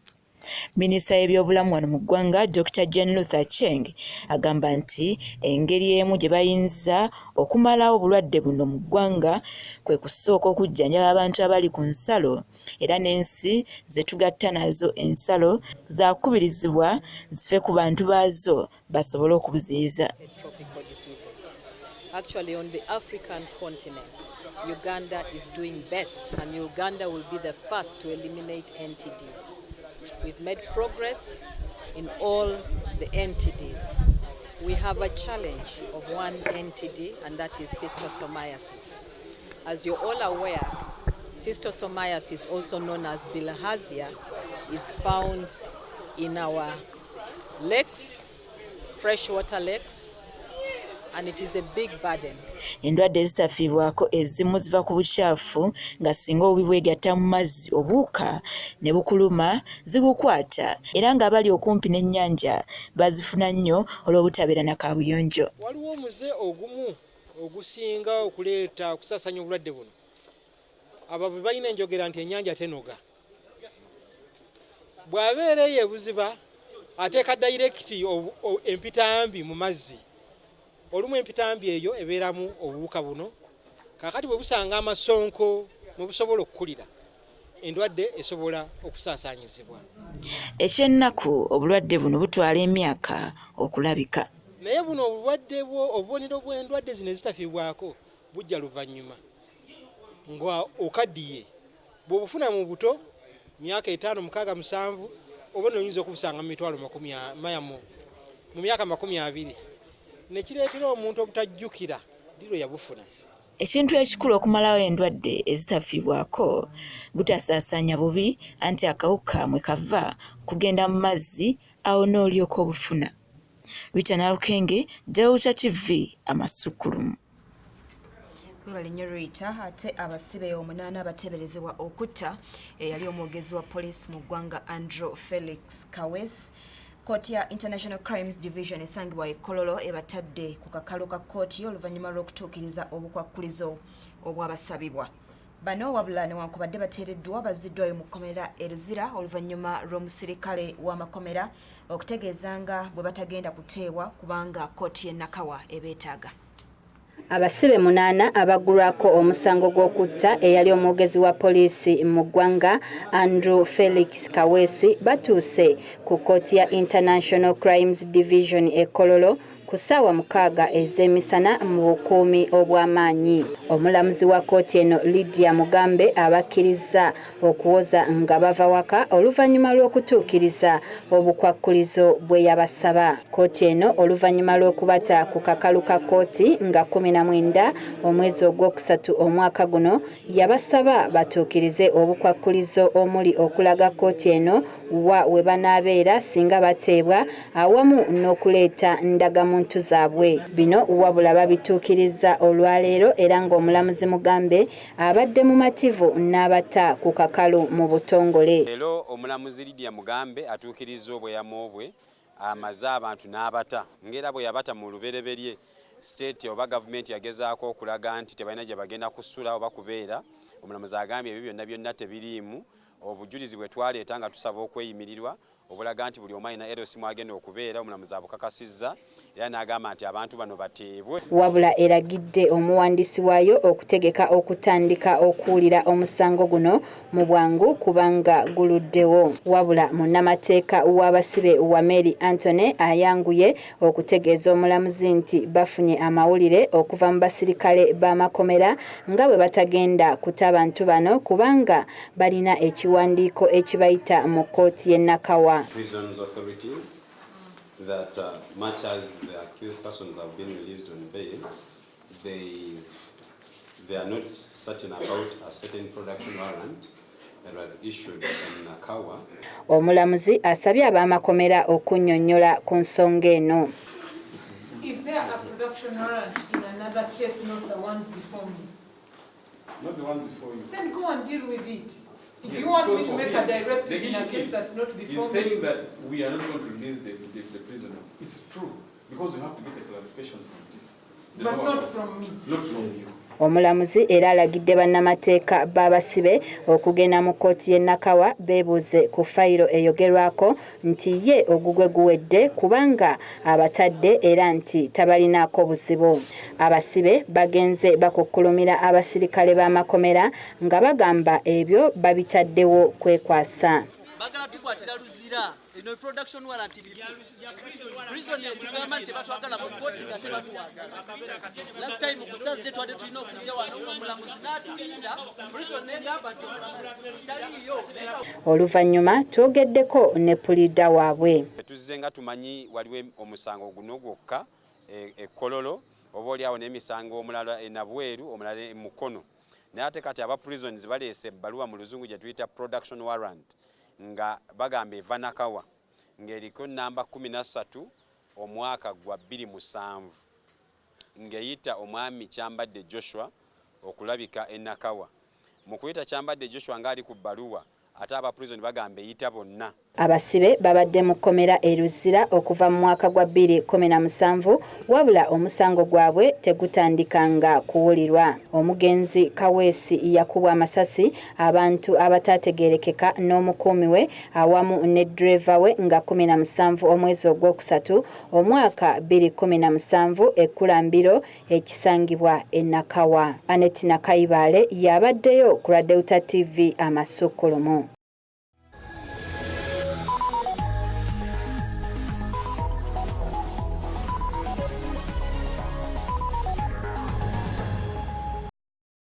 Minisita y'ebyobulamu wano mu ggwanga Dr. Jane Luther Cheng agamba nti engeri emu gye bayinza okumalawo obulwadde buno mu ggwanga kwe kusooka okujjanjaba abantu abali ku nsalo era n'ensi ze tugatta nazo ensalo zaakubirizibwa zife ku bantu baazo basobole okubuziyiza. Actually, on the African continent, Uganda is doing best, and Uganda will be the first to eliminate NTDs. We've made progress in all the NTDs. We have a challenge of one NTD, and that is schistosomiasis. As you're all aware, schistosomiasis, also known as bilharzia, is found in our lakes, freshwater lakes, and it is a big burden. Endwadde ezitafiibwako ezimu ziva ku bukyafu nga singa obubi bwegatta mu mazzi obuwuka ne bukuluma zigukwata era ng'abali okumpi n'ennyanja bazifuna nnyo olw'obutabeera na kaabuyonjo. Waliwo omuze ogumu ogusinga okuleeta okusasanya obulwadde buno. Abavubi balina enjogera nti ennyanja tenoga. Bw'abeera eyo ebuziba ateeka dayirekiti empitambi mu mazzi. Olumu empitambi eyo ebeeramu obuwuka buno kakati bwe busanga amasonko mwe busobola okukulira endwadde esobola okusaasaanyizibwa. Ekyennaku obulwadde buno butwala emyaka okulabika. Naye buno obubonero bw'endwadde zino ezitafiibwako bujja luvannyuma nga okaddiye bw'obufuna mu buto myaka 5, 6, 7 oba oyinza okubusanga mu mitwalo mu myaka 20. Nekireetera omuntu obutajjukira diro yabufuna. Ekintu ekikulu okumalawo endwadde ezitafiibwako butasaasaanya bubi anti akawuka mwe kava kugenda mu mazzi awo n'olyoka obufuna. Rita Nalukenge, Delta TV, Amasukulumu. Webale nnyo Rita. Ate abasibe 8 abateeberezebwa okutta eyali omwogezi wa poliisi mu ggwanga Andrew Felix Kawesi. Kooti ya International Crimes Division esangibwa e Kololo ebatadde ku kakalu ka kooti oluvannyuma lw'okutuukiriza obukwakkulizo obwabasabibwa. Bano wabula newankubadde bateereddwa baziddwayo mu kkomera e Luzira oluvannyuma lw'omusirikale w'amakomera okutegeeza nga bwe batagenda kuteebwa kubanga kooti y'e Nakawa ebeetaaga. Abasibe 8 abaggulwako omusango gw'okutta eyali omwogezi wa poliisi mu ggwanga Andrew Felix Kawesi batuuse ku kooti ya International Crimes Division e Kololo ku ssaawa 6 ez'emisana mu bukuumi obw'amaanyi. Omulamuzi wa kooti eno Lydia Mugambe abakkiriza okuwoza nga bava waka oluvannyuma lw'okutuukiriza obukwakkulizo bwe yabasaba. Kooti eno oluvannyuma lw'okubata ku kakalu ka kooti nga 19 omwezi ogwokusatu omwaka guno yabasaba batuukirize obukwakkulizo omuli okulaga kooti eno wa we banaabeera singa bateebwa awamu n'okuleeta ndagamuntu zaabwe. Bino wabula babituukiriza olwaleero era ng'omulamuzi Mugambe abadde mu mativu n'abata ku kakalu mu butongole. Leero omulamuzi Lydia Mugambe atuukiriza obweyamo bwe amaze abantu n'abata ngera bwe yabata mu lubereberye state oba government yagezaako okulaga nti tebalina gye bagenda kusula oba kubeera omulamuzi agambye ebyo byonna tebiriimu obujulizi bwe twaleeta nga tusaba okweyimirirwa obulaga nti buli omu alina erosimu agenda okubeera omulamuzi abukakasizza era n'agamba nti abantu bano bateebwe. Wabula eragidde omuwandiisi waayo okutegeka okutandika okuwulira omusango guno mu bwangu kubanga guluddewo. Wabula munnamateeka w'abasibe wa Mary Anthony ayanguye okutegeeza omulamuzi nti bafunye amawulire okuva mu basirikale b'amakomera nga bwe batagenda kuta abantu bano kubanga balina ekiwandiiko ekibayita mu kkooti y'e Nakawa. Prisons authorities that much as the accused persons have been released on bail, they are not certain about a certain production warrant that was issued in Nakawa. Omulamuzi asabye ab'amakomera okunnyonnyola ku nsonga eno. Is there a production warrant in another case, not the ones before me? Not the ones before you. Then go and deal with it. Yes, Do you want me to because make a directive in a case that's not before he's me? saying that we are not going to release the prisoners. It's true, because we have to get a clarification from this. But not from me. Not from you. Omulamuzi era alagidde bannamateeka b'abasibe okugenda mu kkooti y'e Nakawa beebuuze ku fayiro eyogerwako nti ye ogugwe guwedde kubanga abatadde era nti tabalinaako buzibu. Abasibe bagenze bakukkulumira abasirikale b'amakomera nga bagamba ebyo babitaddewo kwekwasa. Bagala tukwatira luzira eno production warrant prison tugamba nti batwagala mu court nga tebatwagala. Last time ku Thursday twade tulina okujja wano omulamuzi n'atulinda prison negamba nti taliyo. Oluvannyuma twogeddeko ne pulida waabwe. Tuzze nga tumanyi waliwo omusango guno gwokka Kololo oba oliawo n'emisango omulala Nabweru omulala e Mukono. Naye ate kati aba prisons baleese ebbaluwa mu luzungu gye tuyita production warrant nga bagamba eva Nakawa ng'eriko namba 13 omwaka gwa 2007 ng'eyita omwami Kyambadde Joshua okulabika e Nakawa. Mu kuyita Kyambadde Joshua ng'ali ku bbaluwa ate aba prison bagamba eyita bonna. Abasibe babadde mu kkomera e Luzira okuva mu mwaka gwa 2017 wabula omusango gwabwe tegutandikanga kuwulirwa. Omugenzi Kaweesi yakubwa amasasi abantu abataategeerekeka n'omukuumi we awamu ne ddireva we nga 17 omwezi ogwokusatu omwaka 2017 ekkulambiro ekisangibwa e Nakawa. Annette Nakayibaale yabaddeyo ku Delta TV Amasukkulumu.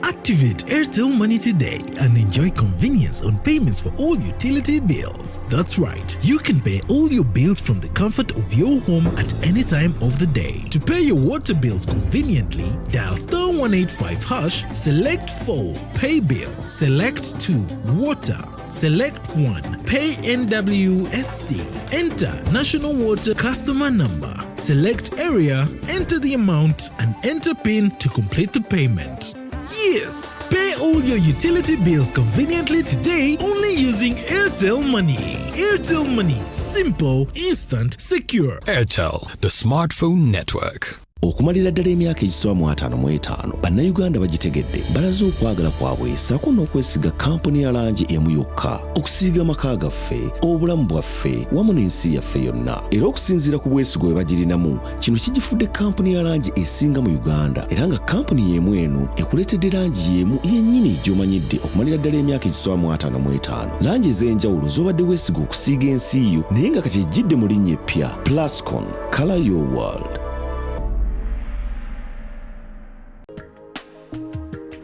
Activate Airtel Money today and enjoy convenience on payments for all utility bills. That's right, you can pay all your bills from the comfort of your home at any time of the day. To pay your water bills conveniently, dial *185#, select 4, pay bill, select 2, water, select 1, pay NWSC, enter National Water customer number, select area, enter the amount and enter PIN to complete the payment. Yes, pay all your utility bills conveniently today only using Airtel Money. Airtel Money, simple, instant, secure. Airtel, the smartphone network. Okumalira ddala emyaka egisooka 55 bannayuganda bagitegedde balaze okwagala kwabwe ssaako n'okwesiga kampuni ya langi emu yokka okusiiga amaka gaffe obulamu bwaffe wamu n'ensi yaffe yonna era okusinziira ku bwesigo bwe bagirinamu kino kigifudde kampuni ya langi esinga mu Uganda era nga kampuni y'emu eno ekuleetedde langi y'emu yennyini gy'omanyidde okumalira ddala emyaka egisooka 55 langi ez'enjawulo z'obadde weesiga okusiiga ensi yo naye nga kati ejjidde mu linnya eppya Plascon, Color Your World.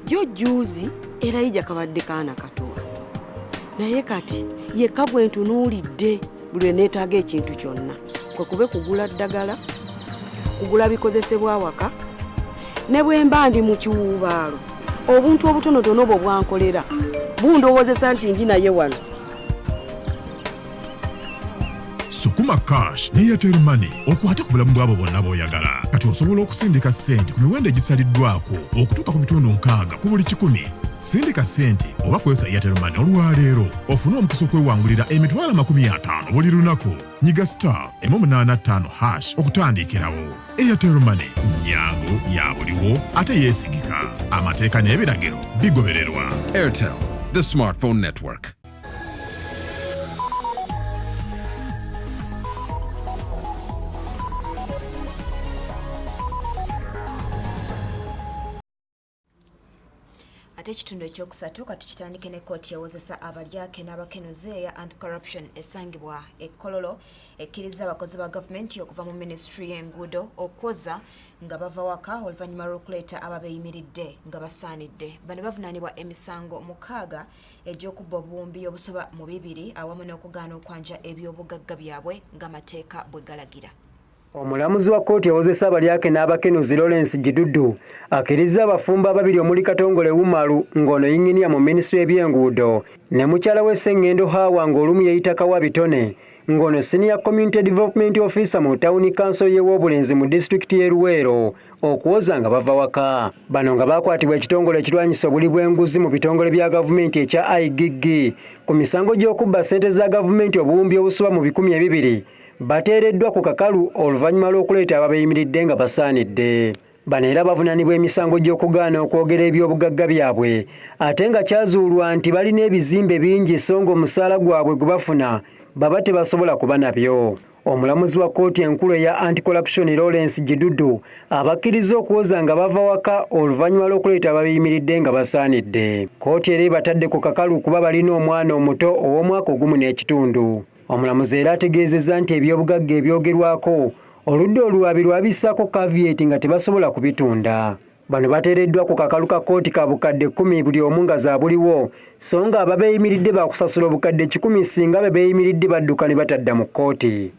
Jo juzi era ija kabadde kaana katowa naye kati yekka bwe ntunuulidde buli neetaaga ekintu kyonna kwe kube kugula ddagala kugula bikozesebwa awaka ne bwe mba ndi mu kiwuubaalo obuntu obutonotono bwo bwankolera bundowoozesa nti ndi naye wano. Sukuma Cash ne Airtel Money okwate ku bulamu bw'abo bonna b'oyagala. Kati osobola okusindika ssente ku miwendo egisaliddwako okutuuka ku bitundu 60 ku buli 100. Sindika ssente oba kozesa Airtel Money olwaleero ofune omukisa okwewangulira emitwalo 50 buli lunaku. Nyiga *185# okutandikirawo. Airtel Money nnyangu ya buliwo ate yeesigika. Amateeka n'ebiragiro bigobererwa. Airtel, the smartphone network. Ate ekitundu ekyokusatu katukitandike ne kkooti yawozesa abalyake n'abakenuzi eya anti-corruption esangibwa e Kololo ekkiriza abakozi ba gavumenti okuva mu minisitule y'enguudo okwoza nga bava waka oluvannyuma lw'okuleeta ababeeyimiridde nga basaanidde. Bano bavunaanibwa emisango 6 egy'okubba obuwumbi obusoba mu 2 awamu n'okugaana okwanja eby'obugagga byabwe ng'amateeka bwe galagira. Omulamuzi wa kkooti yawozesa abalyake n'abakenuzi Lawrence Gidudu akkiriza abafumba ababiri omuli Katongole Umaru ng'ono yinginiya mu minisitule y'ebyenguudo ne mukyala we Sengendo Hawa ng'olumu yeyita Kawabitone ng'ono Senior Community Development Officer mu Town Council y'Obulenzi mu disitulikiti y'e Luweero okuwoza nga bava waka. Bano nga baakwatibwa ekitongole ekirwanyisa obuli bw'enguzi mu bitongole bya gavumenti ekya IGG ku misango gy'okubba ssente za gavumenti obuwumbi obusoba mu 200 bateereddwa ku kakalu oluvannyuma lw'okuleeta ababeeyimiridde nga basaanidde. Bano era bavunaanibwa emisango gy'okugaana okwogera eby'obugagga byabwe ate nga kyazuulwa nti balina ebizimbe bingi so ng'omusaala gwabwe gwe bafuna baba tebasobola kuba nabyo. Omulamuzi wa kkooti enkulu eya anti-corruption Lawrence Gidudu abakkiriza okuwoza nga bava waka oluvannyuma lw'okuleeta ababeeyimiridde nga basaanidde. Kkooti era ebatadde ku kakalu kuba balina omwana omuto ow'omwaka 1 n'ekitundu. Omulamuzi era ategeezezza nti eby'obugagga ebyogerwako oludda oluwabi lwabissaako kavieti nga tebasobola kubitunda. Bano bateereddwa ku kakalu ka kkooti ka bukadde 10 buli omu nga zaabuliwo so nga ababeeyimiridde baakusasula obukadde 10 singa ababeeyimiridde badduka ne batadda mu kkooti.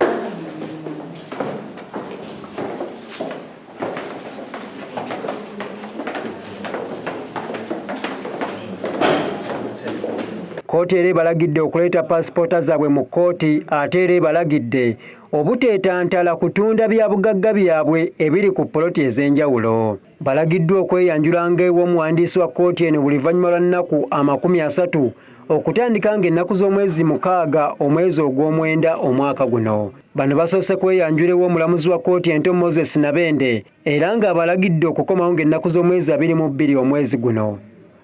Kkooti era ebalagidde okuleeta paasipoota zaabwe mu kkooti ate era ebalagidde obuteetantala kutunda bya bugagga byabwe ebiri ku poloti ez'enjawulo. Balagiddwa okweyanjula ng'ew'omuwandiisi wa kkooti eno buli luvannyuma lwa nnaku 30 okutandika ng'ennaku z'omwezi 6 omwezi ogw'omwenda omwaka guno. Bano basoose kweyanjula ew'omulamuzi wa kkooti ento Moses Nabende era ng'abalagidde okukomawo ng'ennaku z'omwezi 22 omwezi guno.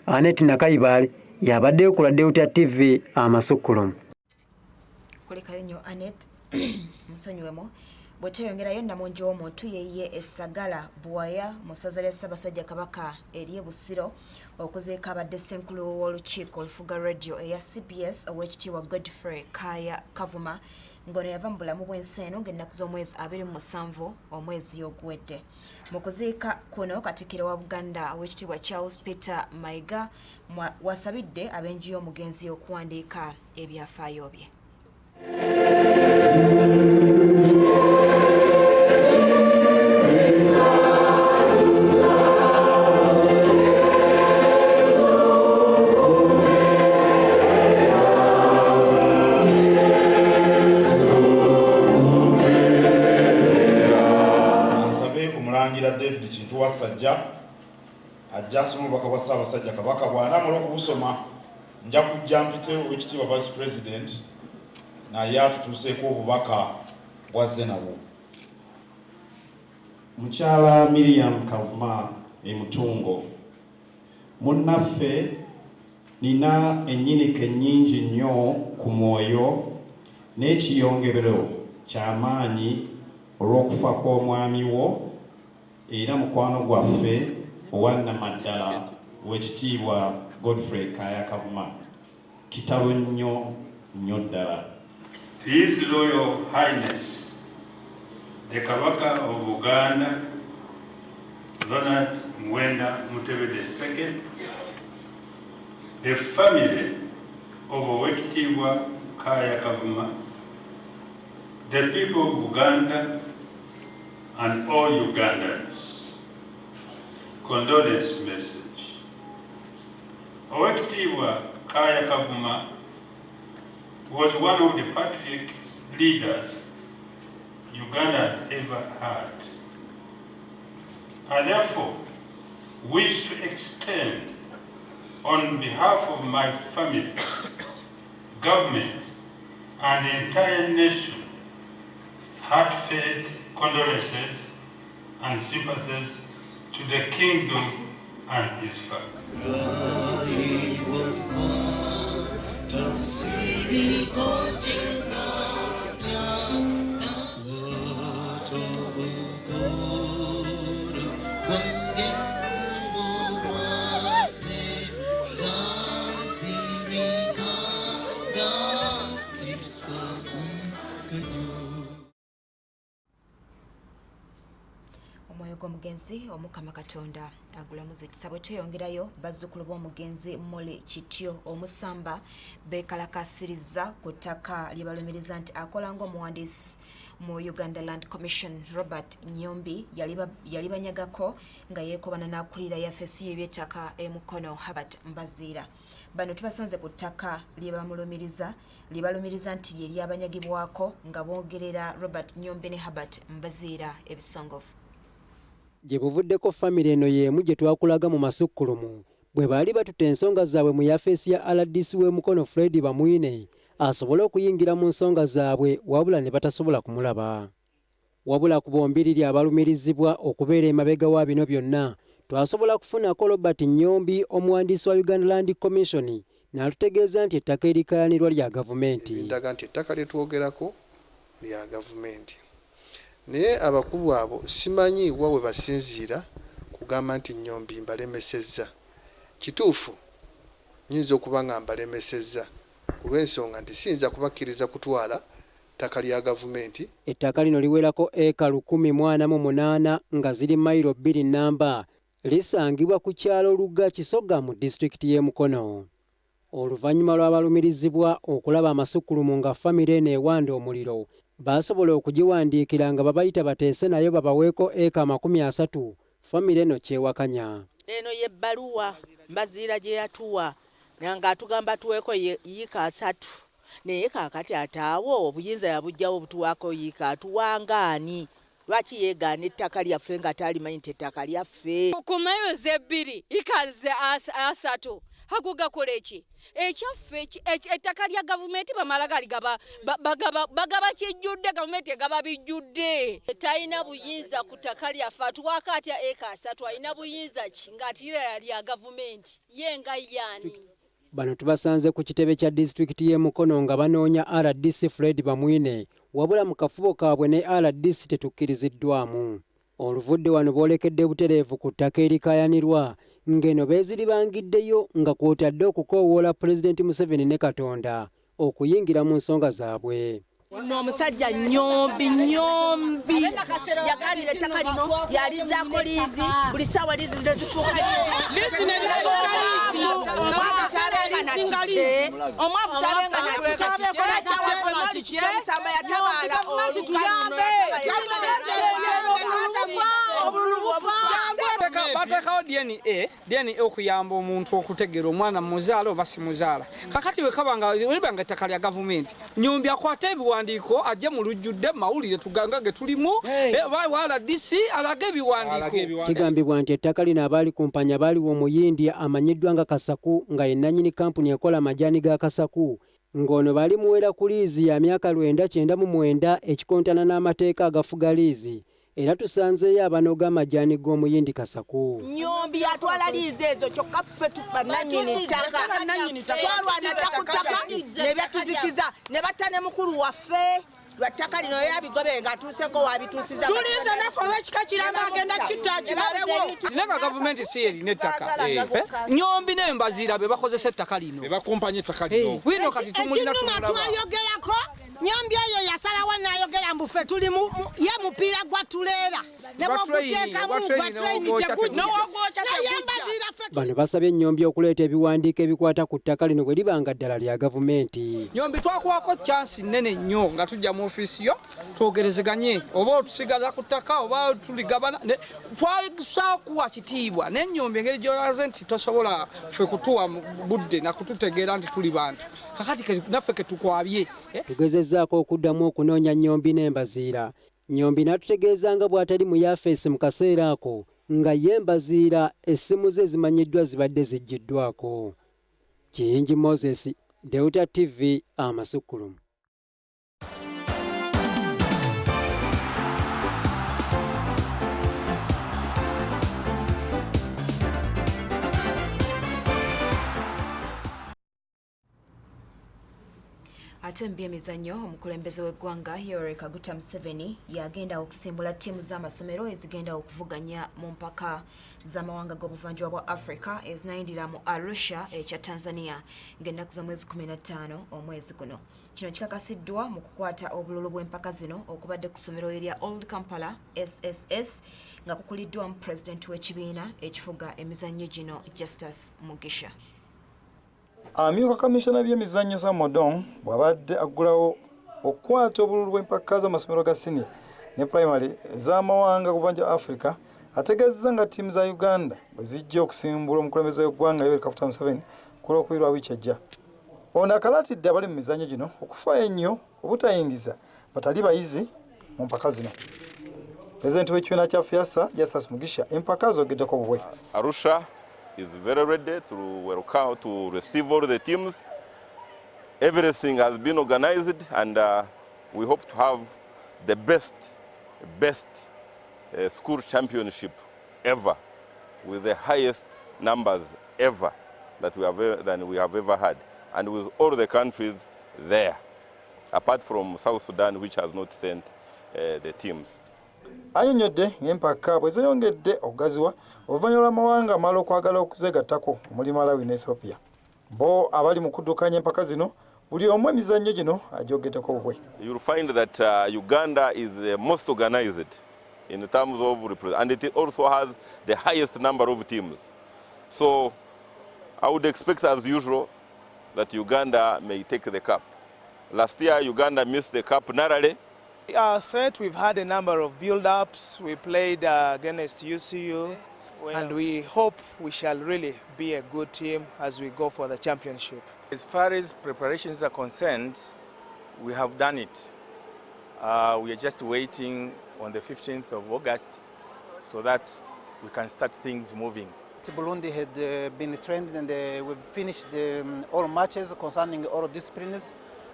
Annette Nakayibale yabaddeyo ku Delta TV Amasukulumu. Kulekayo nnyo Annette musonyiwemu bweteyongerayo Namungi w'omuntu yeeye Essagala Bwaya mu ssaza lya Ssaabasajja Kabaka ery'e Busiro okuziika abadde ssenkulu w'olukiiko olufuga radio eya CBS Oweekitiibwa Godfrey Kaaya Kavuma ng'ono yava mu bulamu bw'ensi eno ng'ennaku z'omwezi 27 omwezi oguwedde. Mu kuziika kuno Katikkiro wa Buganda Oweekitiibwa Charles Peter Mayiga wasabidde ab'enju y'omugenzi okuwandiika ebyafaayo bye. David Kintu Wasajja ajja asoma obubaka bwa Ssaabasajja Kabaka bw'anaamala okubusoma nja kujja mpite Oweekitiibwa Vice President naye atutuuseeko obubaka bwazze nabwo. Mukyala Miriam Kavuma Mutungo, munnaffe nina ennyinike nnyingi nnyo ku mwoyo n'ekiyongebero ky'amaanyi olw'okufa kw'omwami wo era mukwano gwaffe owannamaddala Oweekitiibwa Godfrey Kaaya Kavuma. Kitalo nnyo nnyo ddala. His Royal Highness the Kabaka of Buganda Ronald Mwenda Mutebi II, the family of Oweekitiibwa Kaaya Kavuma, the people of Uganda and all Ugandans. Condolence message. Oweekitiibwa Kaaya Kavuma was one of the patriotic leaders Uganda has ever had. I therefore wish to extend on behalf of my family, government, and the entire nation, heartfelt condolences and sympathies to the kingdom and his omwoyo gw'omugenzi omukama katonda agulamuza ekisabo kyeyongerayo bazzukulu b'omugenzi Molly Kityo omusamba beekalakasiriza ku ttaka lye balumiriza nti akola ng'omuwandiisi mu Uganda Land Commission. Robert Nyombi yali banyagako nga yeekobana n'akulira yafesi y'eby'ettaka Mukono Herbert Mbaziira. Bano tubasanze ku ttaka lye balumiriza nti lye lyabanyagibwako nga bogerera Robert Nyombi ne Herbert Mbaziira ebisongovu. Gye buvuddeko famire eno y'emu gye twakulaga mu Masukkulumu bwe baali batuta ensonga zaabwe mu yafeesi ya RDC w'e Mukono Fred Bamwine asobole okuyingira mu nsonga zaabwe wabula ne batasobola kumulaba. Wabula ku bombiriri abalumirizibwa okubeera emabega wa bino byonna twasobola kufunako Robert Nyombi omuwandiisi wa Uganda Land Commission n'atutegeeza nti ettaka erikayanirwa lya gavumenti. Ndaga nti ettaka lye twogerako lya gavumenti. Naye abakulu abo simanyi wa bwe basinziira kugamba nti Nyombi mbalemesezza. Kituufu nyinza okuba nga mbalemesezza olw'ensonga nti siyinza kubakkiriza kutwala ttaka lya gavumenti. Ettaka lino liwerako eka 148 nga ziri mayiro 2 namba lisangibwa ku kyalo Lugga Kisoga mu disitulikiti y'e Mukono. Oluvannyuma lw'abalumirizibwa okulaba Amasukkulumu nga famire eno ewanda omuliro basobola okugiwandiikira nga babayita bateese nayo babaweeko eka 30 famire eno kyewakanya. Eno ye bbaluwa Mbaziira gye yatuwa nga atugamba tuweeko yiika 3 naye kaakati ataawo obuyinza yabujjawo obutuwaako yiika atuwangaani. Lwaki yeegaana ettaka lyaffe nga talimanyi nti ettaka lyaffe? Ku mayiro ze 2 yiika ze 3 hakugakola eki ekyaffe ettaka lya gavumenti bamala galigaba bagaba kijjudde gavumenti egaba bijjudde. Talina buyinza ku ttaka lyaffe atuwaako atya eka 3 alina buyinza ki ng'atira lya gavumenti ye nga yaani? Bano tubasanze ku kitebe kya disitulikiti y'e Mukono nga banoonya RDC Fred Bamwine wabula mu kafubo kaabwe ne RDC tetukkiriziddwamu. Oluvudde wano boolekedde butereevu ku ttaka erikayanirwa ng'eno beeziribangiddeyo nga kw'otadde okukoowoola Pulezidenti Museveni ne Katonda okuyingira mu nsonga zaabwe. Omusajja Nyombi yaganira ettaka lino yalizaako liizi buli ssaawa liizi ndezifuuka omwavu tabenga na kike ensamba yatabaala bateekawo DNA okuyamba omuntu okutegeera omwana muzaala oba si muzaala. Kakati bwe kabanga libanga ettaka lya gavumenti Nyombi akwata ebiwandiiko ajje mu lujjudde mawulire tuganga ge tulimu wala DC alage ebiwandiiko. Kigambibwa nti ettaka lino abaali ku mpanya baaliwo omuyindi amanyiddwa nga Kasaku nga ye nannyini kampuni ekola amajaani ga Kasaku ng'ono bali muwera ku liizi ya myaka 999 ekikontana n'amateeka agafuga liizi. Era tusanzeeyo abanoga amajaani g'omuyindi Kasaku. Nyombi atwala liizi ezo kyokka ffe bannannyini ttaka twalwana ttaka ne byatuzikiza ne batta ne mukulu waffe lwattaka lino yabigobe nga atuuseko wabituusiza tuliza naffe ow'ekika kiramba agenda kitta kibabewo sinanga gavumenti si erina ettaka Nyombi ne Mbaziira be bakozesa ettaka lino bebakumpanya ettaka lino bwino kati tumulina tumulaba twayogerako Nyombi oyo yasalawo n'ayogera mbu ffe tuli ye mupiira gwatuleera ne bwoguteekamu bano basabye Nyombi okuleeta ebiwandiiko ebikwata ku ttaka lino bwe libanga ddala lya gavumenti. Nyombi twakwako chansi nnene nnyo nga tujja mu ofiisi yo twogerezeganye oba otusigala ku ttaka oba tuligabana twasaa kuwa kitiibwa ne Nyombi engeri gyolaze nti tosobola ffe kutuwa budde na kututegeera nti tuli bantu kakati naffe ketukwabye. Tugezezzaako okuddamu okunoonya Nyombi ne Mbaziira. Nyombi n'atutegeeza nga bw'atali mu yafeesi mu kaseera ako nga yembaziira essimu ze zimanyiddwa zibadde ziggiddwako. Kiyingi Moses, Deuta TV, Amasukulumu. Ate mu byemizannyo omukulembeze w'eggwanga Yoweri Kaguta Museveni yagenda okusimbula ttiimu z'amasomero ezigenda okuvuganya mu mpaka z'amawanga g'obuvanjuba bwa Africa ezinayindira mu Arusha ekya Tanzania ng'ennaku z'omwezi 15 omwezi guno. Kino kikakasiddwa mu kukwata obululu bw'empaka zino okubadde ku ssomero erya Old Kampala SSS nga kukuliddwamu pulezidenti w'ekibiina ekifuga emizannyo gino Justus Mugisha. Amyuka kamishona by'emizannyo za Modong bwabadde aggulawo okukwata obululu bw'empaka z'amasomero ga senior ne primary ez'amawanga g'obuvanjuba Africa ategeezezza nga ttiimu za Uganda bwe zijja okusimbula omukulembeze w'eggwanga Yoweri Kaguta Museveni ku Lwokubiri lwa wiiki ejja. Ono akalaatidde abali mu mizannyo gino okufaayo ennyo obutayingiza batali bayizi mu mpaka zino. Pulezidenti w'ekibiina kya FIASA Justus Mugisha empaka zoogeddeko bubwe. Arusha is very ready to welcome, to receive all the teams. Everything has been organized, and we hope to have the best school championship ever, with the highest numbers ever that we have ever had, and with all the countries there, apart from South Sudan, which has not sent the teams. Anyonyodde ng'empaka bwe zeeyongedde okugaziwa oluvannyuma lw'amawanga amala okwagala okuzeegattako omuli Malawi ne Ethiopia. Bo abali mu kuddukanya empaka zino buli omu emizannyo gino agyogeddeko bubwe. You'll find that Uganda is the most organized in terms of and it also has the highest number of teams. So I would expect, as usual, that Uganda may take the cup. Last year Uganda missed the cup narrowly. Set, we've had a number of build-ups. We played against UCU, and we hope we shall really be a good team as we go for the championship. As far as preparations are concerned, we have done it. We are just waiting on the 15th of August so that we can start things moving. Burundi had been trained, and we've finished all matches concerning all disciplines,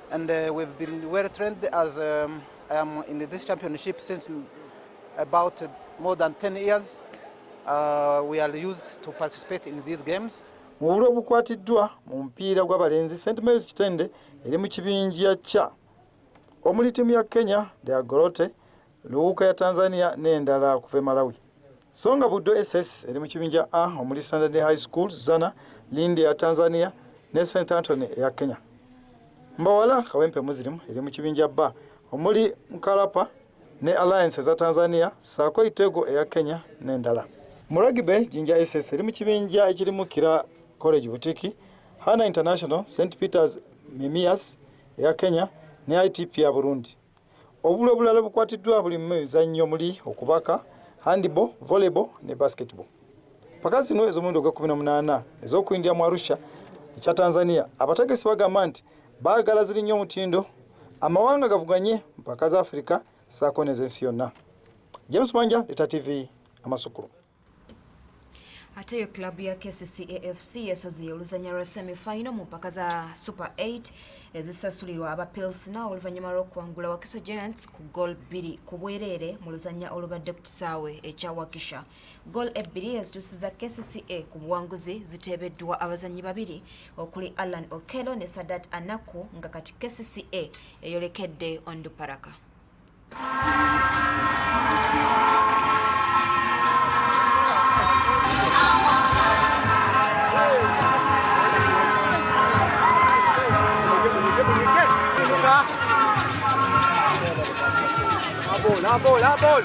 and we've been well trained. As I am in this championship since about more than 10 years. We are used to participate in these games. Mu bululu obukwatiddwa mu mpiira gw'abalenzi, St. Mary's Kitende eri mu kibinja kya omuli ttiimu ya Kenya, Deagorote, Luwuka ya Tanzania n'endala okuva e Malawi. Songa Buddo SS eri mu kibinja A omuli Standard High School, Zana, Lindi ya Tanzania ne St. Anthony ya Kenya. Mbawala Kawempe Muslim eri mu kibinja B omuli Mkalapa ne Alliance za Tanzania, Sako Itego eya Kenya n'endala. Mu rugby Jinja SS eri mu kibinja ekirimu Kira College Butiki, Hana International, St. Peter's Mimias eya Kenya ne ITP ya Burundi. Obululu obulala bukwatiddwa buli mu mizannyo omuli okubaka, handball, volleyball ne basketball. Mpaka zino ez'omuwendo gwa 18 ez'okuyindira mu Arusha ekya Tanzania, abategesi bagamba nti baagala ziri nnyo omutindo amawanga gavuganye mpaka za Afrika saako n'ez'ensi yonna. James Manja, Leta TV, Amasukulu. Ate yo klabu ya KCCA FC yasoze oluzannya lwa semi-final mu mpaka za Super 8 ezisasulirwa aba Pilsner oluvannyuma lw'okuwangula Wakiso Giants ku goal 2 ku bwereere mu luzannya olubadde ku kisaawe ekya Wakisha. Goal 2 ezituusiza KCCA ku buwanguzi ziteebeddwa abazannyi babiri okuli Alan Okello ne Sadat Anaku nga kati KCCA eyolekedde Onduparaka. La ball.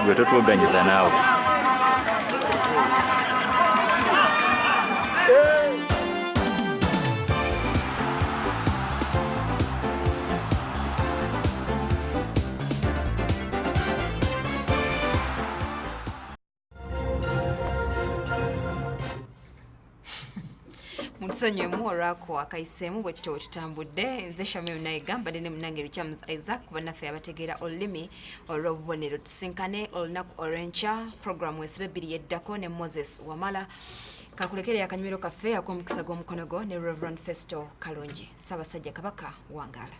gwe totuganyiza naawe. Mutusonyiemu olwako akayiseemu bwetto tutambudde nze Shamim Naigamba ne munange Richards Isaac kubannaffe abategeera olulimi olw'obubonero tusinkane olunaku olw'enkya programu esibe bbiri yeddako ne Moses Wamala kakulekere akanyumiro kaffe ak'omukisa gw'omukono gwo ne Reverend Festo Kalonji Ssaabasajja Kabaka wangaala.